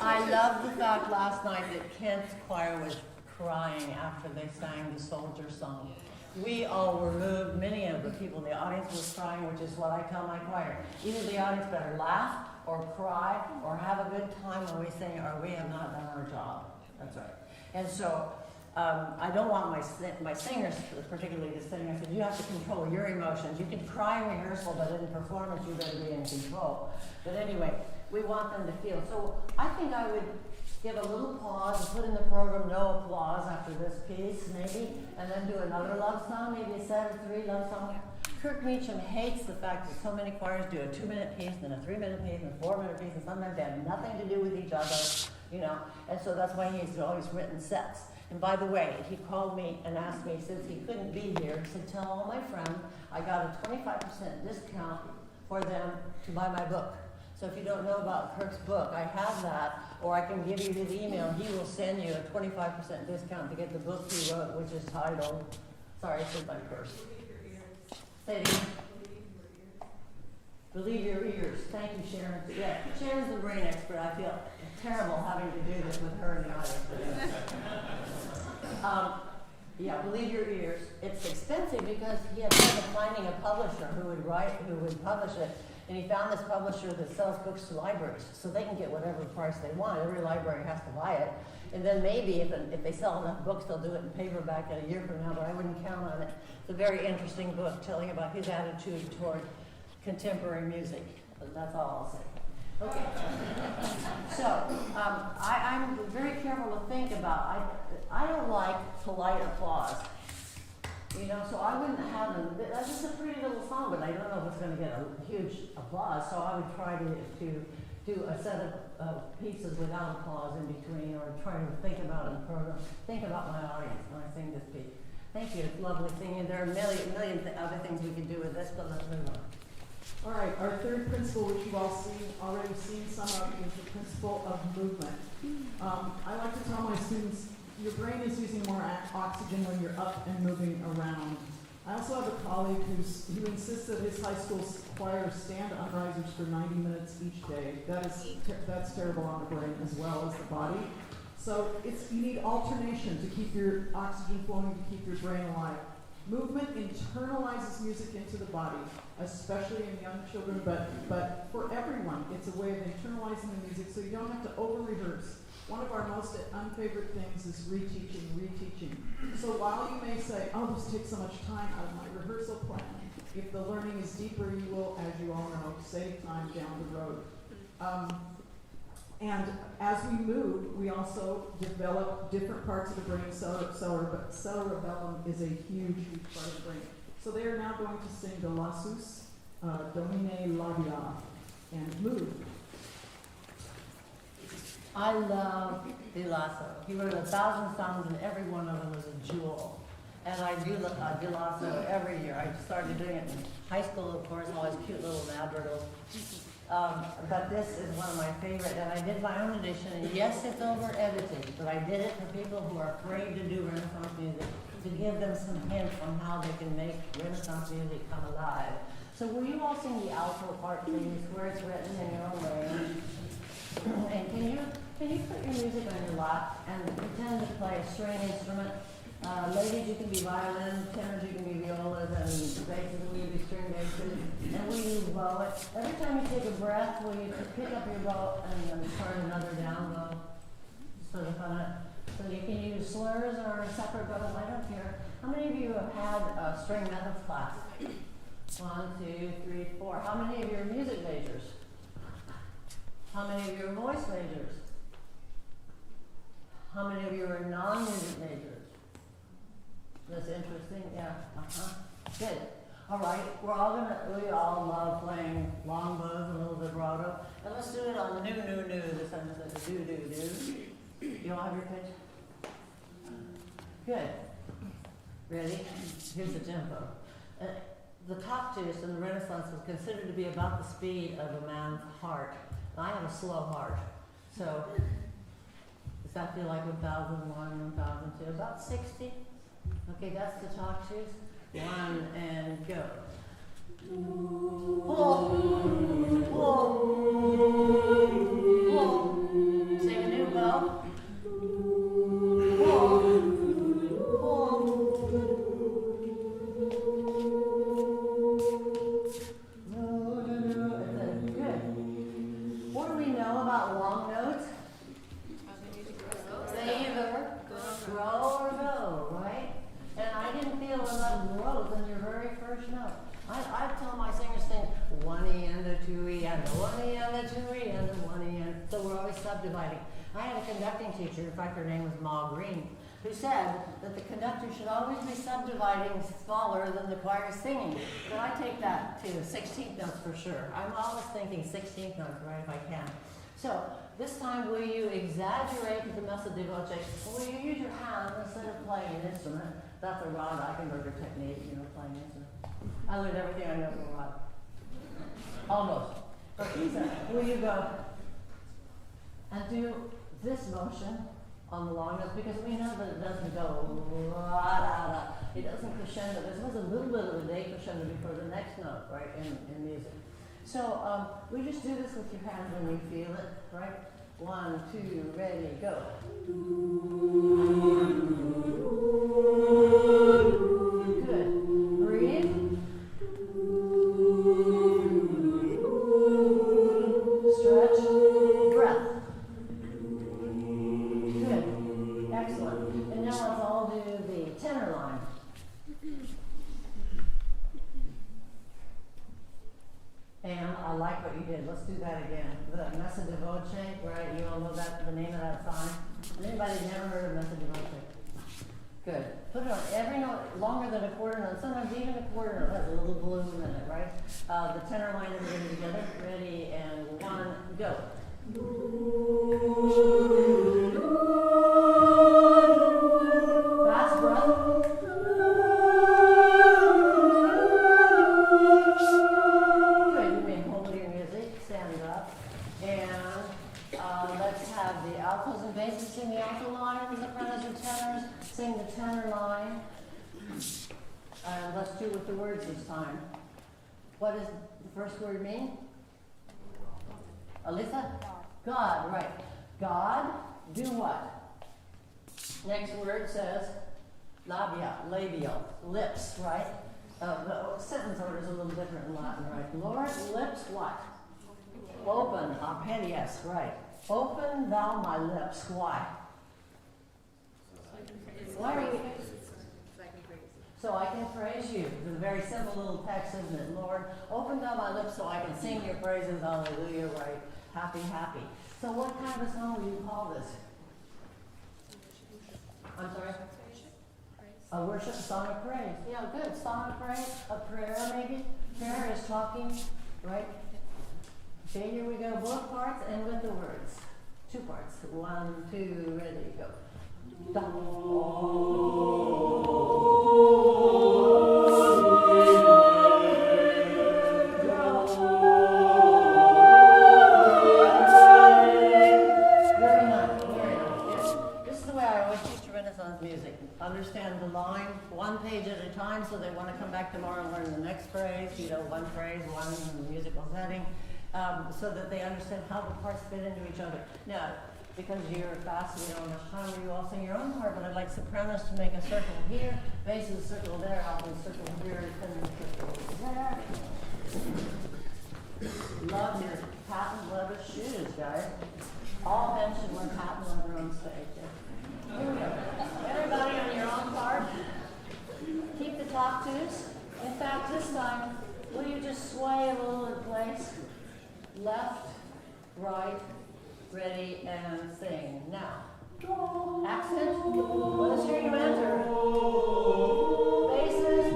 I love the fact last night that Kent's choir was crying after they sang the soldier song. We all were moved, many of the people in the audience was crying, which is what I tell my choir. Either the audience better laugh or cry or have a good time when we sing, or we have not done our job. That's right. And so I don't want my singers particularly to sing. I said, you have to control your emotions. You can cry in rehearsal, but in performance you better be in control. But anyway, we want them to feel. So I think I would give a little pause and put in the program no applause after this piece, maybe, and then do another love song, maybe a set of 3 love songs. Kirk Meacham hates the fact that so many choirs do a 2-minute piece, and a 3-minute piece, and a 4-minute piece, and sometimes they have nothing to do with each other, and so that's why he's always written sets. And by the way, he called me and asked me, since he couldn't be here, he said, tell all my friends I got a 25% discount for them to buy my book. So if you don't know about Kirk's book, I have that, or I can give you his email. He will send you a 25% discount to get the book he wrote, which is titled, sorry, I said my purse. Say it again. Believe your ears. Thank you, Sharon. Yeah, Sharon's the brain expert. I feel terrible having to do this with her in the audience. Yeah, believe your ears. It's expensive because he had trouble finding a publisher who would publish it. And he found this publisher that sells books to libraries, so they can get whatever price they want. Every library has to buy it. And then maybe if they sell enough books, they'll do it in paperback a year from now, but I wouldn't count on it. It's a very interesting book telling about his attitude toward contemporary music. That's all I'll say. Okay. So, I'm very careful to think about, I don't like polite applause. You know, so I wouldn't have them, that's just a pretty little song, but I don't know if it's going to get a huge applause, so I would try to do a set of pieces without applause in between, or try to think about it, think about my audience when I sing this piece. Thank you, it's lovely singing. There are a million other things we could do with this, but let's move on. All right, our third principle, which you've all already seen some of, is the principle of movement. I like to tell my students, your brain is using more oxygen when you're up and moving around. I also have a colleague who insists that his high school choir stand on risers for 90 minutes each day. That's terrible on the brain as well as the body. So you need alternation to keep your oxygen flowing, to keep your brain alive. Movement internalizes music into the body, especially in young children, but for everyone, it's a way of internalizing the music so you don't have to over-rehearse. One of our most unfavorite things is reteaching. So while you may say, oh, this takes so much time out of my rehearsal plan, if the learning is deeper, you will, as you all know, save time down the road. And as we move, we also develop different parts of the brain. Cerebellum is a huge part of the brain. So they are now going to sing the Lassus, Domine Labia, and move. I love Di Lasso. He wrote 1,000 songs, and every one of them was a jewel. And I do Di Lasso every year. I started doing it in high school, of course, all these cute little madrigals. But this is one of my favorite, and I did my own edition. And yes, it's over edited, but I did it for people who are afraid to do Renaissance music, to give them some hints on how they can make Renaissance music come alive. So will you all sing the alto part, please, where it's written in your own range? And can you put your music on your lap and pretend to play a string instrument? Ladies, you can be violin, tenors, you can be violas, and basses, will you be string basses? And will you bow it? Every time you take a breath, will you pick up your bow and then turn another down bow? Sort of fun. So you can use slurs or separate bows, I don't care. How many of you have had a string methods class? 1, 2, 3, 4. How many of you are music majors? How many of you are voice majors? How many of you are non-music majors? That's interesting, yeah, good. All right, we all love playing long bows and a little vibrato. And let's do it on the new, this time it's a do. You all have your pitch? Good. Ready? Here's the tempo. The Coptus in the Renaissance was considered to be about the speed of a man's heart. And I have a slow heart, so does that feel like 1001, 1002? About 60? Okay, that's the talk shoes. 1 and go. Sing a new bow. Good. What do we know about long notes? They either grow or go, right? And I didn't feel enough growth in your very first note. I tell my singers sing 1E and a 2E and a 1E and a 2E and a 1E and, so we're always subdividing. I had a conducting teacher, in fact her name was Ma Green, who said that the conductor should always be subdividing smaller than the choir singing. But I take that to 16th notes for sure. I'm always thinking 16th notes, right, if I can. So this time, will you exaggerate the messa di voce, or will you use your hand instead of playing an instrument? That's a Rod Eichenberger technique, playing an instrument. I learned everything I know from Rod. Almost. Okay, so will you go and do this motion on the long notes, because we know that it doesn't go it doesn't crescendo. There's always a little bit of a decrescendo before the next note, right, in music. So we just do this with your hands when you feel it, right? 1, 2, ready, go. Good. Breathe. Stretch. Breath. Good. Excellent. And now let's all do the tenor line. And I like what you did. Let's do that again. The Messa de Voce, right? You all know that, the name of that sign? Anybody never heard of Messa de Voce? Good. Put it on every note longer than a quarter note. Sometimes even a quarter note has a little bloom in it, right? The tenor line, everybody together. Ready, and 1, go. Fast breath. Good. You may hold your music. Stand up. And let's have the altos and basses sing the alto line, the sopranos and tenors sing the tenor line. Let's do it with the words this time. What does the first word mean? Alyssa? God, right. God, do what? Next word says labia, labial, lips, right? The sentence order is a little different in Latin, right? Lord, lips, what? Open, yes, right. Open thou my lips. Why? Why are we? So I can praise you. It's a very simple little text, isn't it? Lord, open thou my lips so I can sing your praises. Hallelujah, right? Happy, happy. So what kind of a song will you call this? I'm sorry? A worship song of praise. Yeah, good. Song of praise. A prayer, maybe. Prayer is talking, right? Okay, here we go. Both parts and with the words. 2 parts. 1, 2, ready, go. Very nice. Yes. This is the way I always teach Renaissance music. Understand the line 1 page at a time, so they want to come back tomorrow and learn the next phrase. You know, 1 phrase, 1 musical setting. So that they understand how the parts fit into each other. Now, because you're fast, we don't have time, you all sing your own part, but I'd like sopranos to make a circle here, basses circle there, altos circle here, tenors circle there. Love your patent leather shoes, guys. All men should wear patent leather on stage. Here we go. Everybody on your own part. Keep the top twos. In fact, this time, will you just sway a little in place? Left, right, ready, and sing. Now, accent, let us hear you enter. Basses.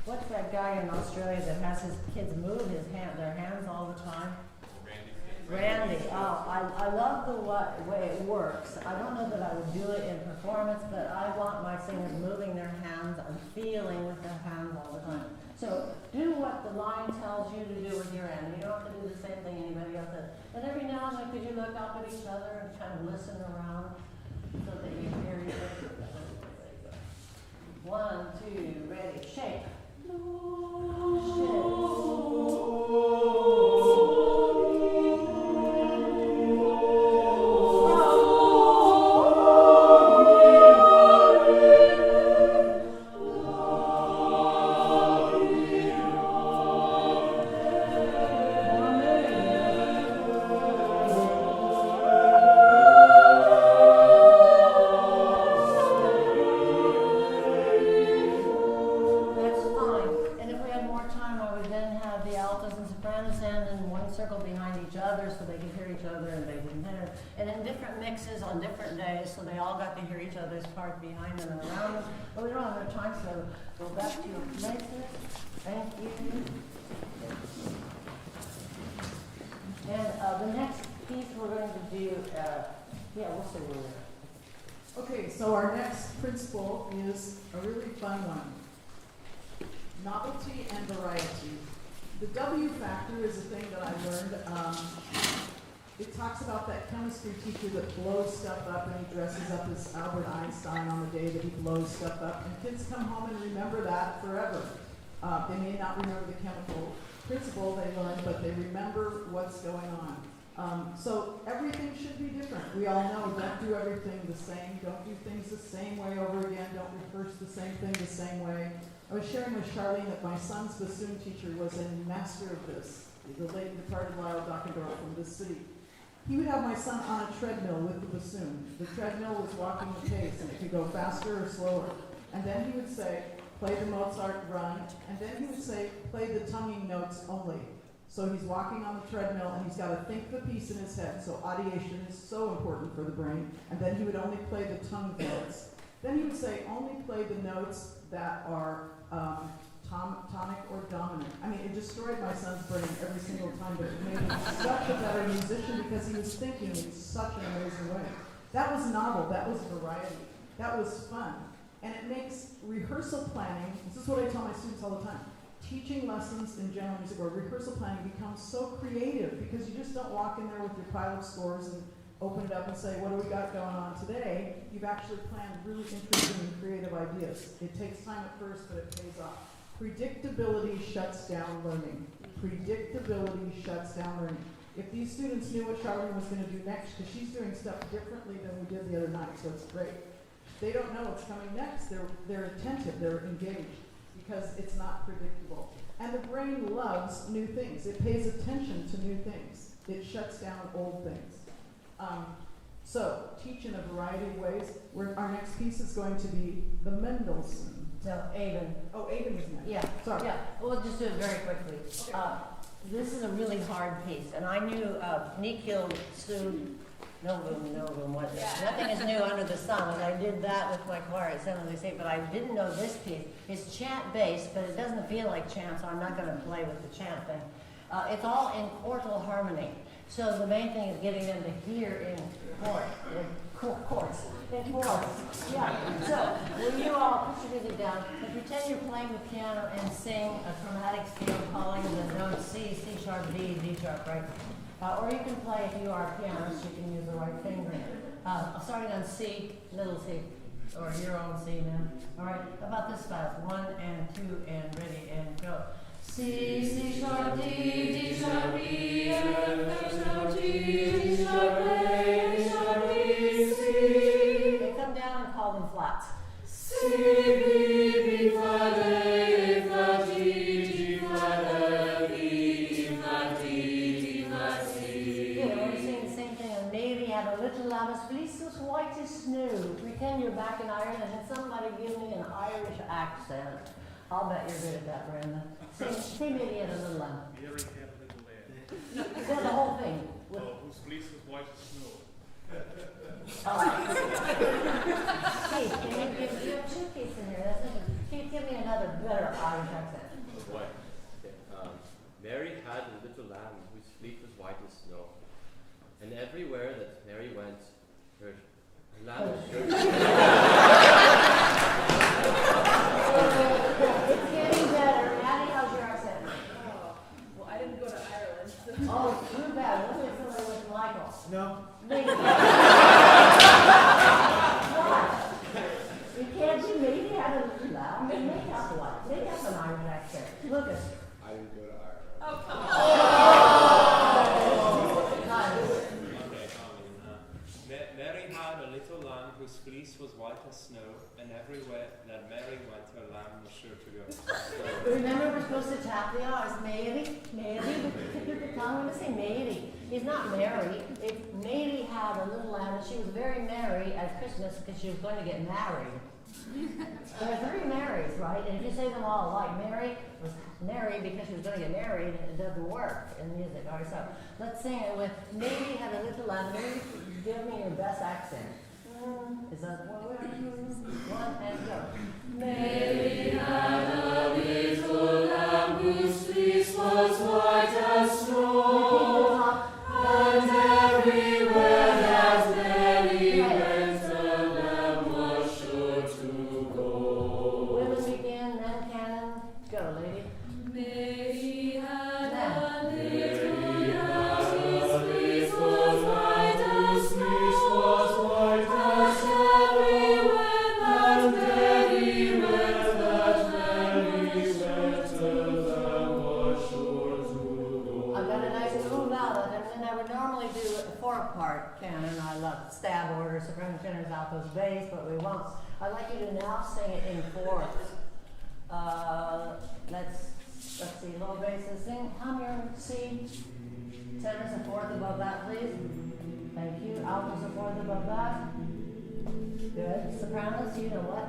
What's that guy in Australia that has his kids move their hands all the time? Randy. Oh, I love the way it works. I don't know that I would do it in performance, but I want my singers moving their hands and feeling with their hands all the time. So do what the line tells you to do with your hand. You don't have to do the same thing anybody else does. And every now and then, could you look up at each other and kind of listen around so that you hear each other? 1, 2, ready, shake. That's fine. And if soprano stand in one circle behind each other so they could hear each other and they didn't hear. And in different mixes on different days, so they all got to hear each other's part behind them and around them. But we don't have enough time, so go back to your places. Thank you. And the next piece we're going to do, we'll see where we're at. Okay, so our next principle is a really fun one. Novelty and variety. The W factor is a thing that I learned. It talks about that chemistry teacher that blows stuff up and he dresses up as Albert Einstein on the day that he blows stuff up. And kids come home and remember that forever. They may not remember the chemical principle they learned, but they remember what's going on. So everything should be different. We all know, don't do everything the same. Don't do things the same way over again. Don't rehearse the same thing the same way. I was sharing with Charlene that my son's bassoon teacher was a master of this. The late departed Lyle Dockendorf from this city. He would have my son on a treadmill with the bassoon. The treadmill was walking the pace, and it could go faster or slower. And then he would say, play the Mozart run, and then he would say, play the tonguing notes only. So he's walking on the treadmill, and he's got to think the piece in his head. So audiation is so important for the brain. And then he would only play the tongue notes. Then he would say, only play the notes that are tonic or dominant. I mean, it destroyed my son's brain every single time, but it made him such a better musician because he was thinking in such an amazing way. That was novel. That was variety. That was fun. And it makes rehearsal planning, this is what I tell my students all the time, teaching lessons in general music or rehearsal planning becomes so creative because you just don't walk in there with your pile of scores and open it up and say, what do we got going on today? You've actually planned really interesting and creative ideas. It takes time at first, but it pays off. Predictability shuts down learning. Predictability shuts down learning. If these students knew what Charlene was going to do next, because she's doing stuff differently than we did the other night, so it's great. They don't know what's coming next. They're attentive, they're engaged, because it's not predictable. And the brain loves new things. It pays attention to new things. It shuts down old things. So, teach in a variety of ways. Our next piece is going to be the Mendelssohn. So, Avon. Oh, Avon is next. Yeah. Sorry. Yeah, we'll just do it very quickly. Okay. This is a really hard piece, and I knew Nikhil Sood, Novum, what is it? Nothing is new under the sun, and I did that with my choir at San Luis, but I didn't know this piece. It's chant-based, but it doesn't feel like chant, so I'm not going to play with the chant thing. It's all in quartal harmony. So the main thing is getting them to hear in chords. Yeah. So will you all put your music down and pretend you're playing the piano and sing a chromatic scale calling the notes C, C sharp, D, D sharp, right? Or you can play, if you are a pianist, you can use the right fingering. Starting on C, little C, or your own C now. All right, about this fast. 1 and 2 and ready and go. C, C sharp, D, D sharp, E, F sharp, G, D sharp, A, D sharp, E, C. Okay, come down and call them flats. C, B, B flat, A, flat, G, G flat, F, E, E flat, D, D flat, C. Good, we're singing the same thing. And Mary had a little lamb as fleece as white as snow. Pretend you're back in Ireland and somebody give me an Irish accent. I'll bet you're good at that, Brenda. Say maybe had a little lamb. Mary had a little lamb. Say the whole thing. Whose fleece was white as snow. Keith, can you give you have 2 Keiths in here? That's it. Keith, give me another better Irish accent. White. Okay. Mary had a little lamb whose fleece was white as snow, and everywhere that Mary went, her lamb was sure. It's getting better. Maddie, how's your accent? Well, I didn't go to Ireland. So. Oh, too bad. Let's get somebody with Michael. No. Maybe. What? You can't do maybe had a little lamb. Make up what? Make up an Irish accent. Lucas. I didn't go to Ireland. Oh, come on. Mary had a little lamb whose fleece was white as snow, and everywhere that Mary went, her lamb was sure to go. Remember, we're supposed to tap the R's. Mary, keep your tongue when to say Mary. It's not Mary. Mary had a little lamb, and she was very merry at Christmas because she was going to get married. There are 3 Marys, right? And if you say them all alike, Mary was Mary because she was going to get married, and it doesn't work in music. All right, so let's sing it with Maybe Had a Little Lamb. Maybe give me your best accent. Is that one and go? Mary had a little lamb whose fleece was white as snow, and everywhere that Mary went, the lamb was sure to go. Women begin, then canon. Go, lady. Mary had a little lamb whose fleece was white as snow, and everywhere that Mary went, the lamb was sure to go. I've got a nice little ballad, and then I would normally do a four-part canon. I love stab order, soprano, tenors, altos, bass, but we won't. I'd like you to now sing it in fourths. Let's see, low basses, sing, hum your C. Tenors a fourth above that, please. Thank you. Altos a fourth above that. Good. Sopranos, you know what?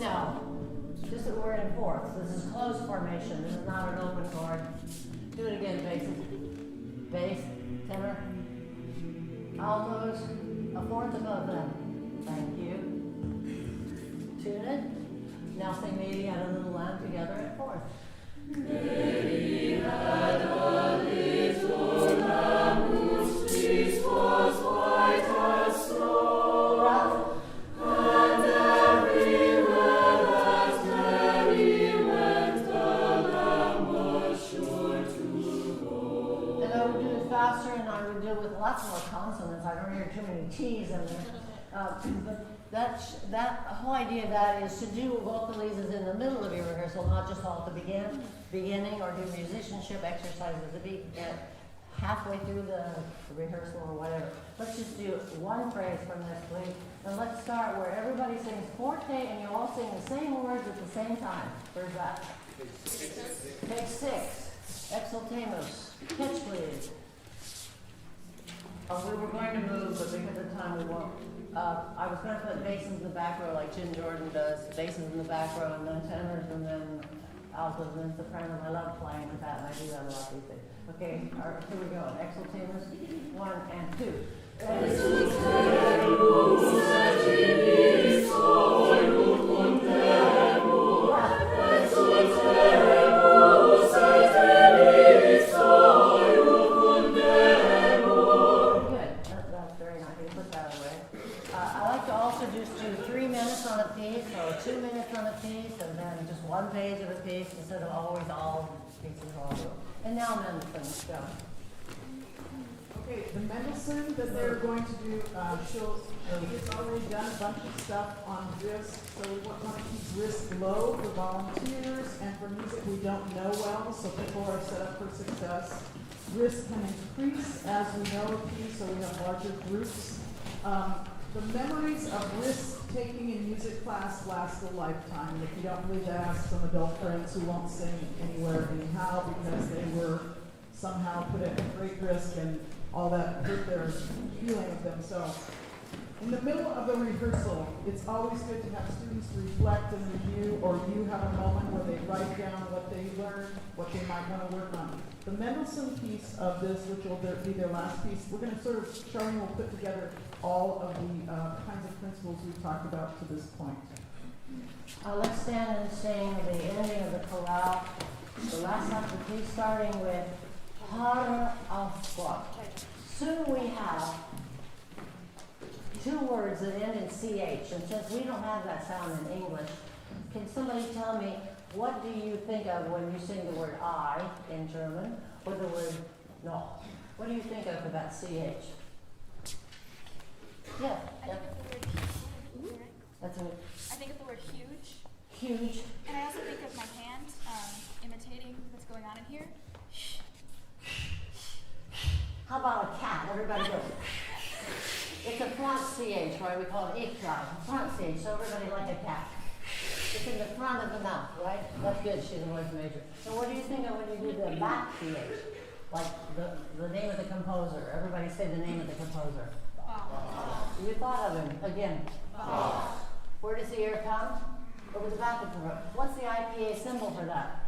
No. Just that we're in fourths. This is closed formation. This is not an open chord. Do it again, basses. Bass, tenor. Altos, a fourth above them. Thank you. Tune it. Now sing Maybe Had a Little Lamb together at fourth. Mary had a little lamb whose fleece was white as snow, and everywhere that Mary went, the lamb was sure to go. And I would do it faster, and I would do it with lots more consonants. I don't hear too many T's in there. But that whole idea of that is to do vocalises in the middle of your rehearsal, not just all at the beginning, or do musicianship exercises at the halfway through the rehearsal or whatever. Let's just do one phrase from this, please. And let's start where everybody sings forte and you all sing the same words at the same time. Where's that? Take 6. Exultemos. Pitch, please. We were going to move, but because of time we won't. I was going to put basses in the back row like Jim Jordan does, basses in the back row, and then tenors, and then altos, and then sopranos. I love playing with that, and I do that a lot these days. Okay, all right, here we go. Exultemos, 1 and 2. So 2 minutes on a piece, and then just 1 page of a piece instead of always all pieces all over. And now Mendelssohn, go. Okay, the Mendelssohn that they're going to do, she's already done a bunch of stuff on risk, so we want to keep risk low for volunteers and for music we don't know well, so people are set up for success. Risk can increase as we know a piece, so we have larger groups. The memories of risk-taking in music class last a lifetime. And if you don't believe that, ask some adult friends who won't sing anywhere anyhow because they were somehow put at great risk and all that hurt their feeling of themselves. In the middle of the rehearsal, it's always good to have students reflect and review, or you have a moment where they write down what they learned, what they might want to work on. The Mendelssohn piece of this, which will be their last piece, we're going to sort of, Charlene will put together all of the kinds of principles we've talked about to this point. Let's stand and sing the ending of the chorale, the last half of the piece, starting with Har Afwa. Soon we have 2 words that end in CH, and since we don't have that sound in English, can somebody tell me, what do you think of when you sing the word I in German, or the word no? What do you think of for that CH? Yeah. I think of the word huge. That's a I think of the word huge. huge. And I also think of my hand imitating what's going on in here. How about a cat? Everybody go. It's a front CH, right? We call it ikra, front CH, so everybody like a cat. It's in the front of the mouth, right? That's good, she's a voice major. So what do you think of when you do the back CH? Like the name of the composer. Everybody say the name of the composer. You thought of him. Again. Where does the air come? Over the back of the throat. What's the IPA symbol for that?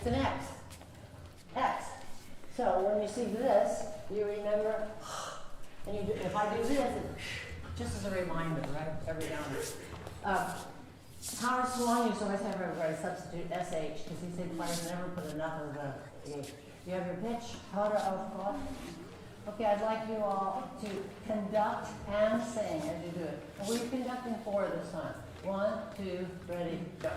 an X. X. So when you see this, you remember, and you do, if I do this, just as a reminder, right? Every now and then. Howard Swan used to always have everybody substitute SH because he said players never put enough of the E. You have your pitch, Howard of God. Okay, I'd like you all to conduct and sing as you do it. And we're conducting 4 this time. 1, 2, ready, go.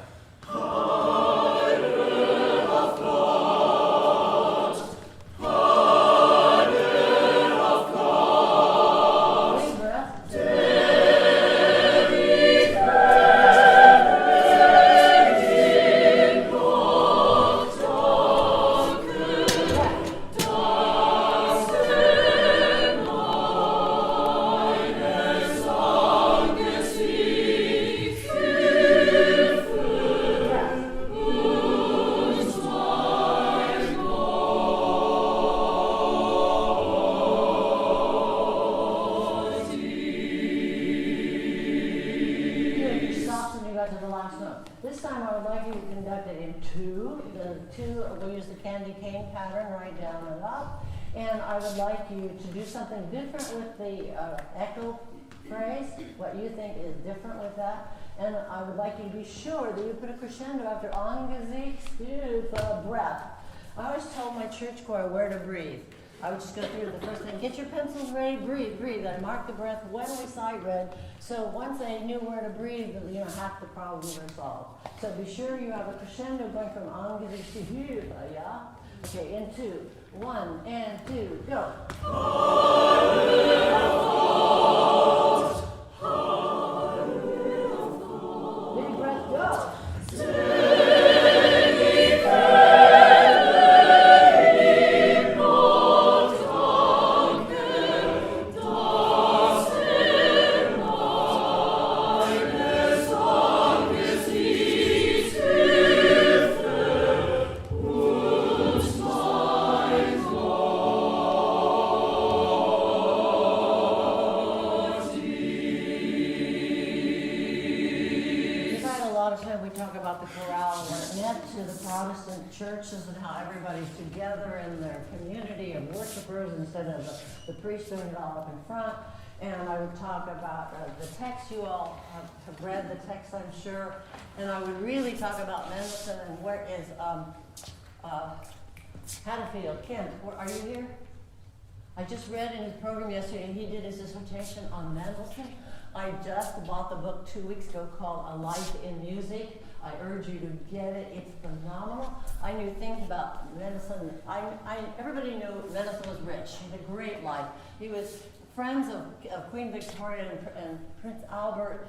This time I would like you to conduct it in 2. The 2, we'll use the candy cane pattern right down and up. And I would like you to do something different with the echo phrase, what you think is different with that. And I would like you to be sure that you put a crescendo after Angesicht, breath. I always told my church choir where to breathe. I would just go through the first thing, get your pencils ready, breathe, breathe. I mark the breath when we sight read. So once they knew where to breathe, half the problems were solved. So be sure you have a crescendo going from Angesicht to Hilfe, yeah? Okay, in 2. 1 and 2, go. Big breath, go. Churches and how everybody's together in their community of worshipers instead of the priest doing it all up in front. And I would talk about the text. You all have read the text, I'm sure. And I would really talk about Mendelssohn and where is Hatfield. Ken, are you here? I just read in his program yesterday, he did his dissertation on Mendelssohn. I just bought the book 2 weeks ago called A Life in Music. I urge you to get it. It's phenomenal. I knew things about Mendelssohn. Everybody knew Mendelssohn was rich. He had a great life. He was friends of Queen Victoria and Prince Albert.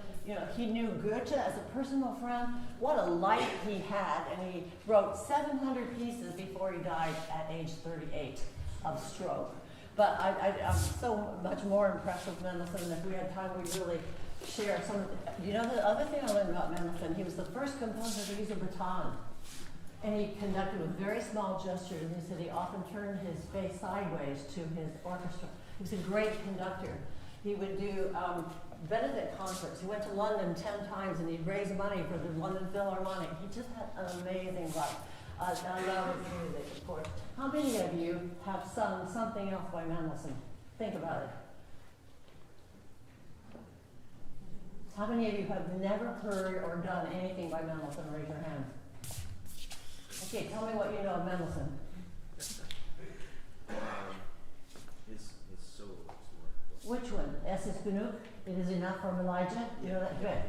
He knew Goethe as a personal friend. What a life he had. And he wrote 700 pieces before he died at age 38 of stroke. But I'm so much more impressed with Mendelssohn. If we had time, we'd really share some of the, the other thing I learned about Mendelssohn, he was the first composer to use a baton. And he conducted with very small gestures, and he said he often turned his face sideways to his orchestra. He was a great conductor. He would do benefit concerts. He went to London 10 times, and he'd raise money for the London Philharmonic. He just had an amazing life. I love his music, of course. How many of you have sung something else by Mendelssohn? Think about it. How many of you have never heard or done anything by Mendelssohn? Raise your hand. Okay, tell me what you know of Mendelssohn. His solo work. Which one? Es ist genug? It is enough from Elijah? You know that? Good.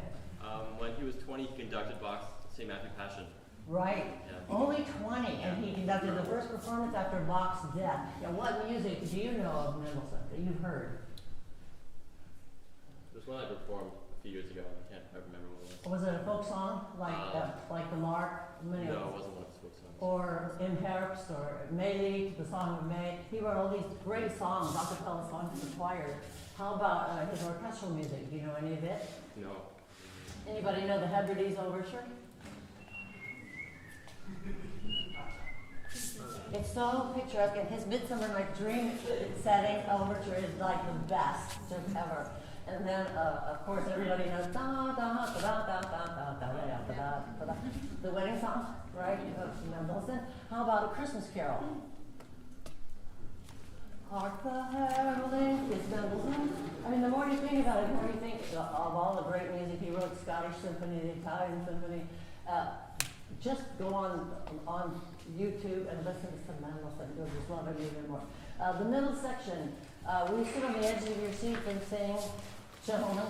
When he was 20, he conducted Bach's St. Matthew Passion. Right. Yeah. Only 20, and he conducted the first performance after Bach's death. Now, what music do you know of Mendelssohn that you've heard? There's one I performed a few years ago. I can't quite remember what it was. Was it a folk song like the Lark? No, it wasn't one of his folk songs. Or In Herbst, or Maylied, the Song of May. He wrote all these great songs, a cappella songs for the choir. How about his orchestral music? Do you know any of it? No. Anybody know the Hebrides Overture? It's so picturesque, and his Midsummer Night's Dream setting overture is like the best just ever. And then, of course, everybody knows da da da da da da da da da da da. The wedding song. right, of Mendelssohn. How about a Christmas carol? Hark the heralding is Mendelssohn. I mean, the more you think about it, the more you think of all the great music he wrote, Scottish Symphony, the Italian Symphony. Just go on YouTube and listen to some Mendelssohn. You'll just love it even more. The middle section, will you sit on the edge of your seat and sing, gentlemen?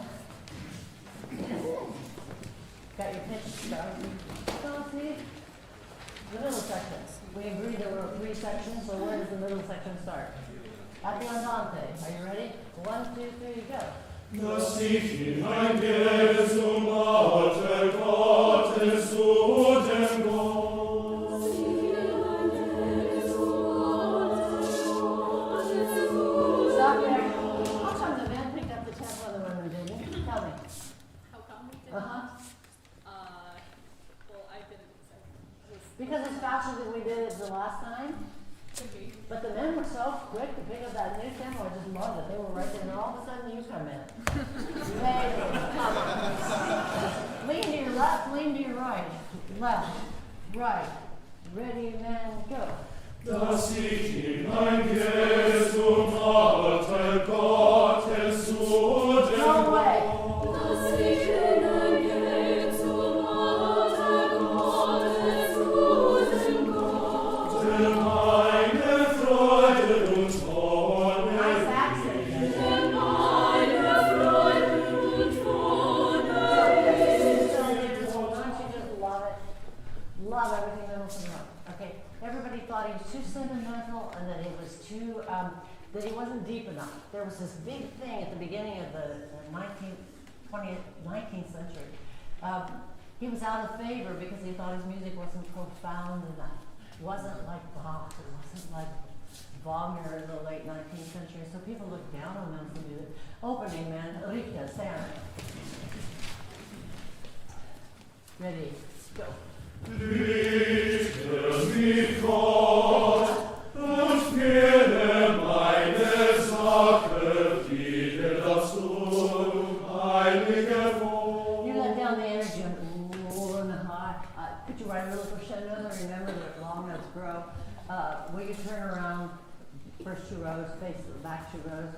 Got your pitch started? Go see. The middle section. We agreed there were 3 sections, so where does the middle section start? At the andante. Are you ready? 1, 2, 3, go. Das ich hineingehe zum Alter Gottes zu dem Gott. Stop there. How come the men picked up the tempo and the women didn't? Tell me. How come we did? Uh-huh. Well, I didn't. Because it's faster than we did it the last time. Could be. But the men were so quick to pick up that new tempo, I just loved it. They were right there, and all of a sudden you come in. Come. Lean to your left, lean to your right. Left, right. Ready, man, go. Dass ich hineingehe zum Alter Gottes zu dem No way. Dass ich hineingehe zum Alter Gottes zu dem Gott. Der meine Freude und Wonne Nice accent. der meine Freude und Wonne So, why don't you just love it? Love everything Mendelssohn wrote. Okay, everybody thought he was too sentimental and that he was too, that he wasn't deep enough. There was this big thing at the beginning of the 19th century. He was out of favor because he thought his music wasn't profound enough. It wasn't like Bach, it wasn't like Wagner in the late 19th century. So people looked down on Mendelssohn music. Opening, man, Rita, Sarah. Ready, go. Richte mich Gott und führe meine Sache wieder dazu, heiliger Gott. You let down the energy and low and high. Could you write a little crescendo and remember that long notes grow? Will you turn around first 2 rows, face the back 2 rows?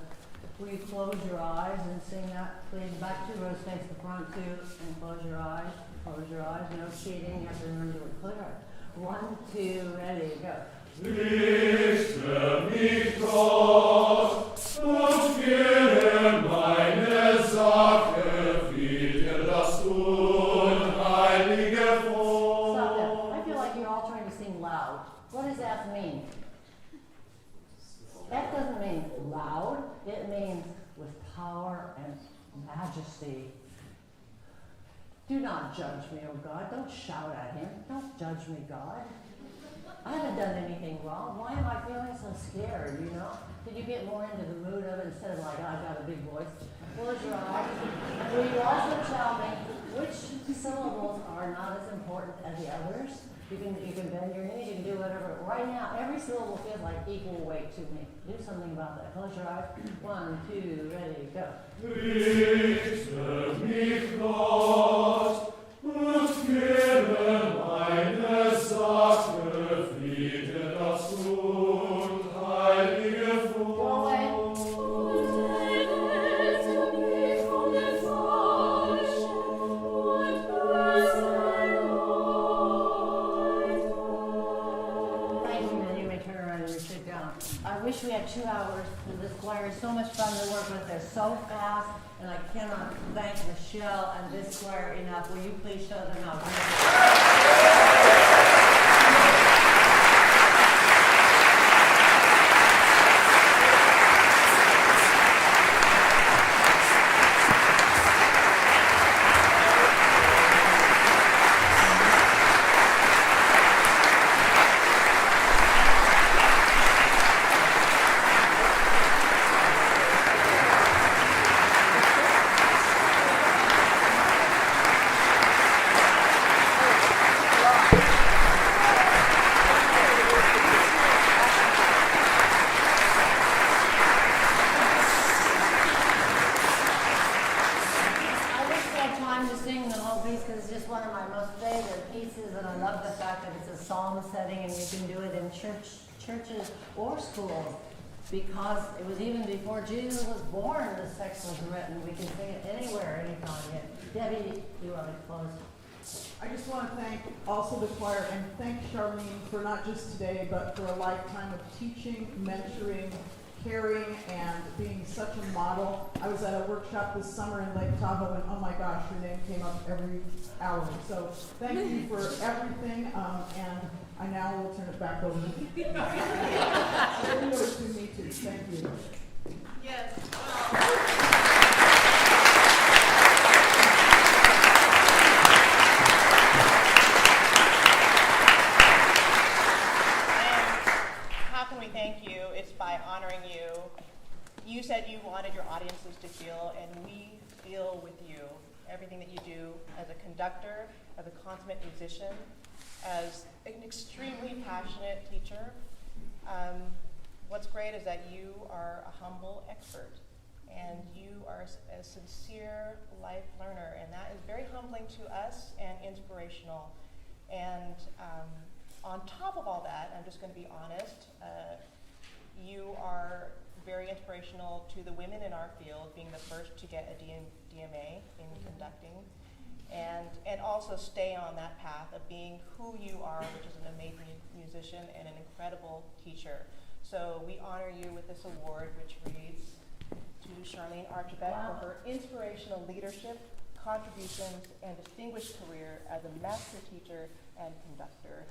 Will you close your eyes and sing that, please? Back 2 rows, face the front 2, and close your eyes. Close your eyes, no cheating. You have to remember to clear. 1, 2, ready, go. Richte mich Gott und führe meine Sache wieder dazu, heiliger Gott. Stop that. I feel like you're all trying to sing loud. What does F mean? F doesn't mean loud. It means with power and majesty. Do not judge me, oh God. Don't shout at him. Don't judge me, God. I haven't done anything wrong. Why am I feeling so scared, you know? Did you get more into the mood of it instead of like, I've got a big voice? Close your eyes. Will you also tell me which syllables are not as important as the others? You can bend your knees, you can do whatever. Right now, every syllable feels like equal weight to me. Do something about that. Close your eyes. 1, 2, ready, go. Richte mich Gott und führe meine Sache wieder dazu, heilige Go away. Thank you, man. You may turn around and you sit down. I wish we had 2 hours. This choir is so much fun to work with. They're so fast, and I cannot thank Michelle and this choir enough. Will you please show them how? home setting, and you can do it in churches or schools. Because it was even before Jesus was born, this text was written. We can sing it anywhere, anytime. Yeah. Debbie, you want to close? I just want to thank also the choir and thank Charlene for not just today, but for a lifetime of teaching, mentoring, caring, and being such a model. I was at a workshop this summer in Lake Tahoe, and oh my gosh, her name came up every hour. So thank you for everything, and I now will turn it back over to you. To me too. Thank you. Yes. How can we thank you? It's by honoring you. You said you wanted your audiences to feel, and we feel with you. Everything that you do as a conductor, as a consummate musician, as an extremely passionate teacher. What's great is that you are a humble expert, and you are a sincere life learner, and that is very humbling to us and inspirational. And on top of all that, I'm just going to be honest, you are very inspirational to the women in our field, being the first to get a DMA in conducting, and also stay on that path of being who you are, which is an amazing musician and an incredible teacher. So we honor you with this award, which reads to Charlene Archibeque for her inspirational leadership, contributions, and distinguished career as a master teacher and conductor.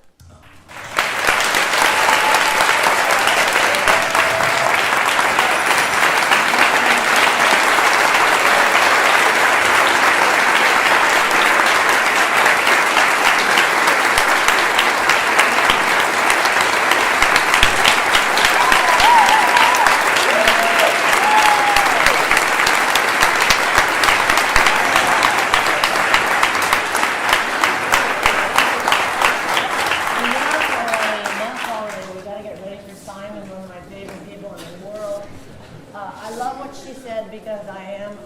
Because I am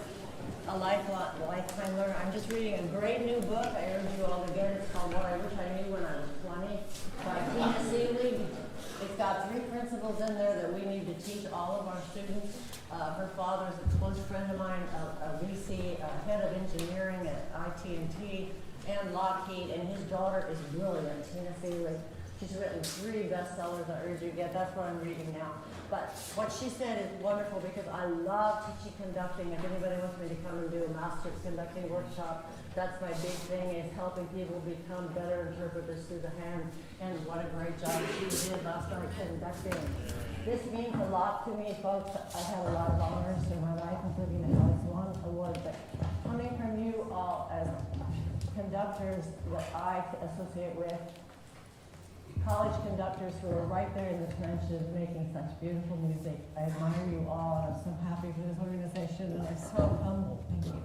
a lifetime learner. I'm just reading a great new book. I urge you all to get it. It's called What I Wish I Knew When I Was 20 by Tina Seeley. It's got 3 principles in there that we need to teach all of our students. Her father's a close friend of mine, a VC, head of engineering at IT&T and Lockheed, and his daughter is brilliant, Tina Seeley. She's written 3 bestsellers. I urge you to get. That's what I'm reading now. But what she said is wonderful because I love teaching conducting. If anybody wants me to come and do a master's conducting workshop, that's my big thing, is helping people become better interpreters through the hand. And what a great job she did last night conducting. This means a lot to me, folks. I had a lot of honors in my life, including the Alex One Award. But coming from you all as conductors that I associate with, college conductors who are right there in the trenches making such beautiful music. I admire you all, and I'm so happy for this organization, and I'm so humble. Thank you.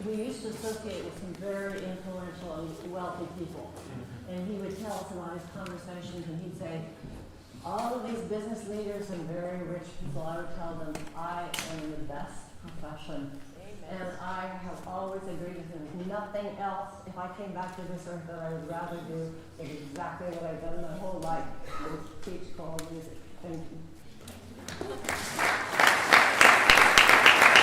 we used to associate with some very influential and wealthy people. And he would tell us in all his conversations, and he'd say, all of these business leaders and very rich people, I would tell them, I am in the best profession. Amen. And I have always agreed with him. There's nothing else, if I came back to this earth, that I would rather do than exactly what I've done my whole life, is teach choral music. And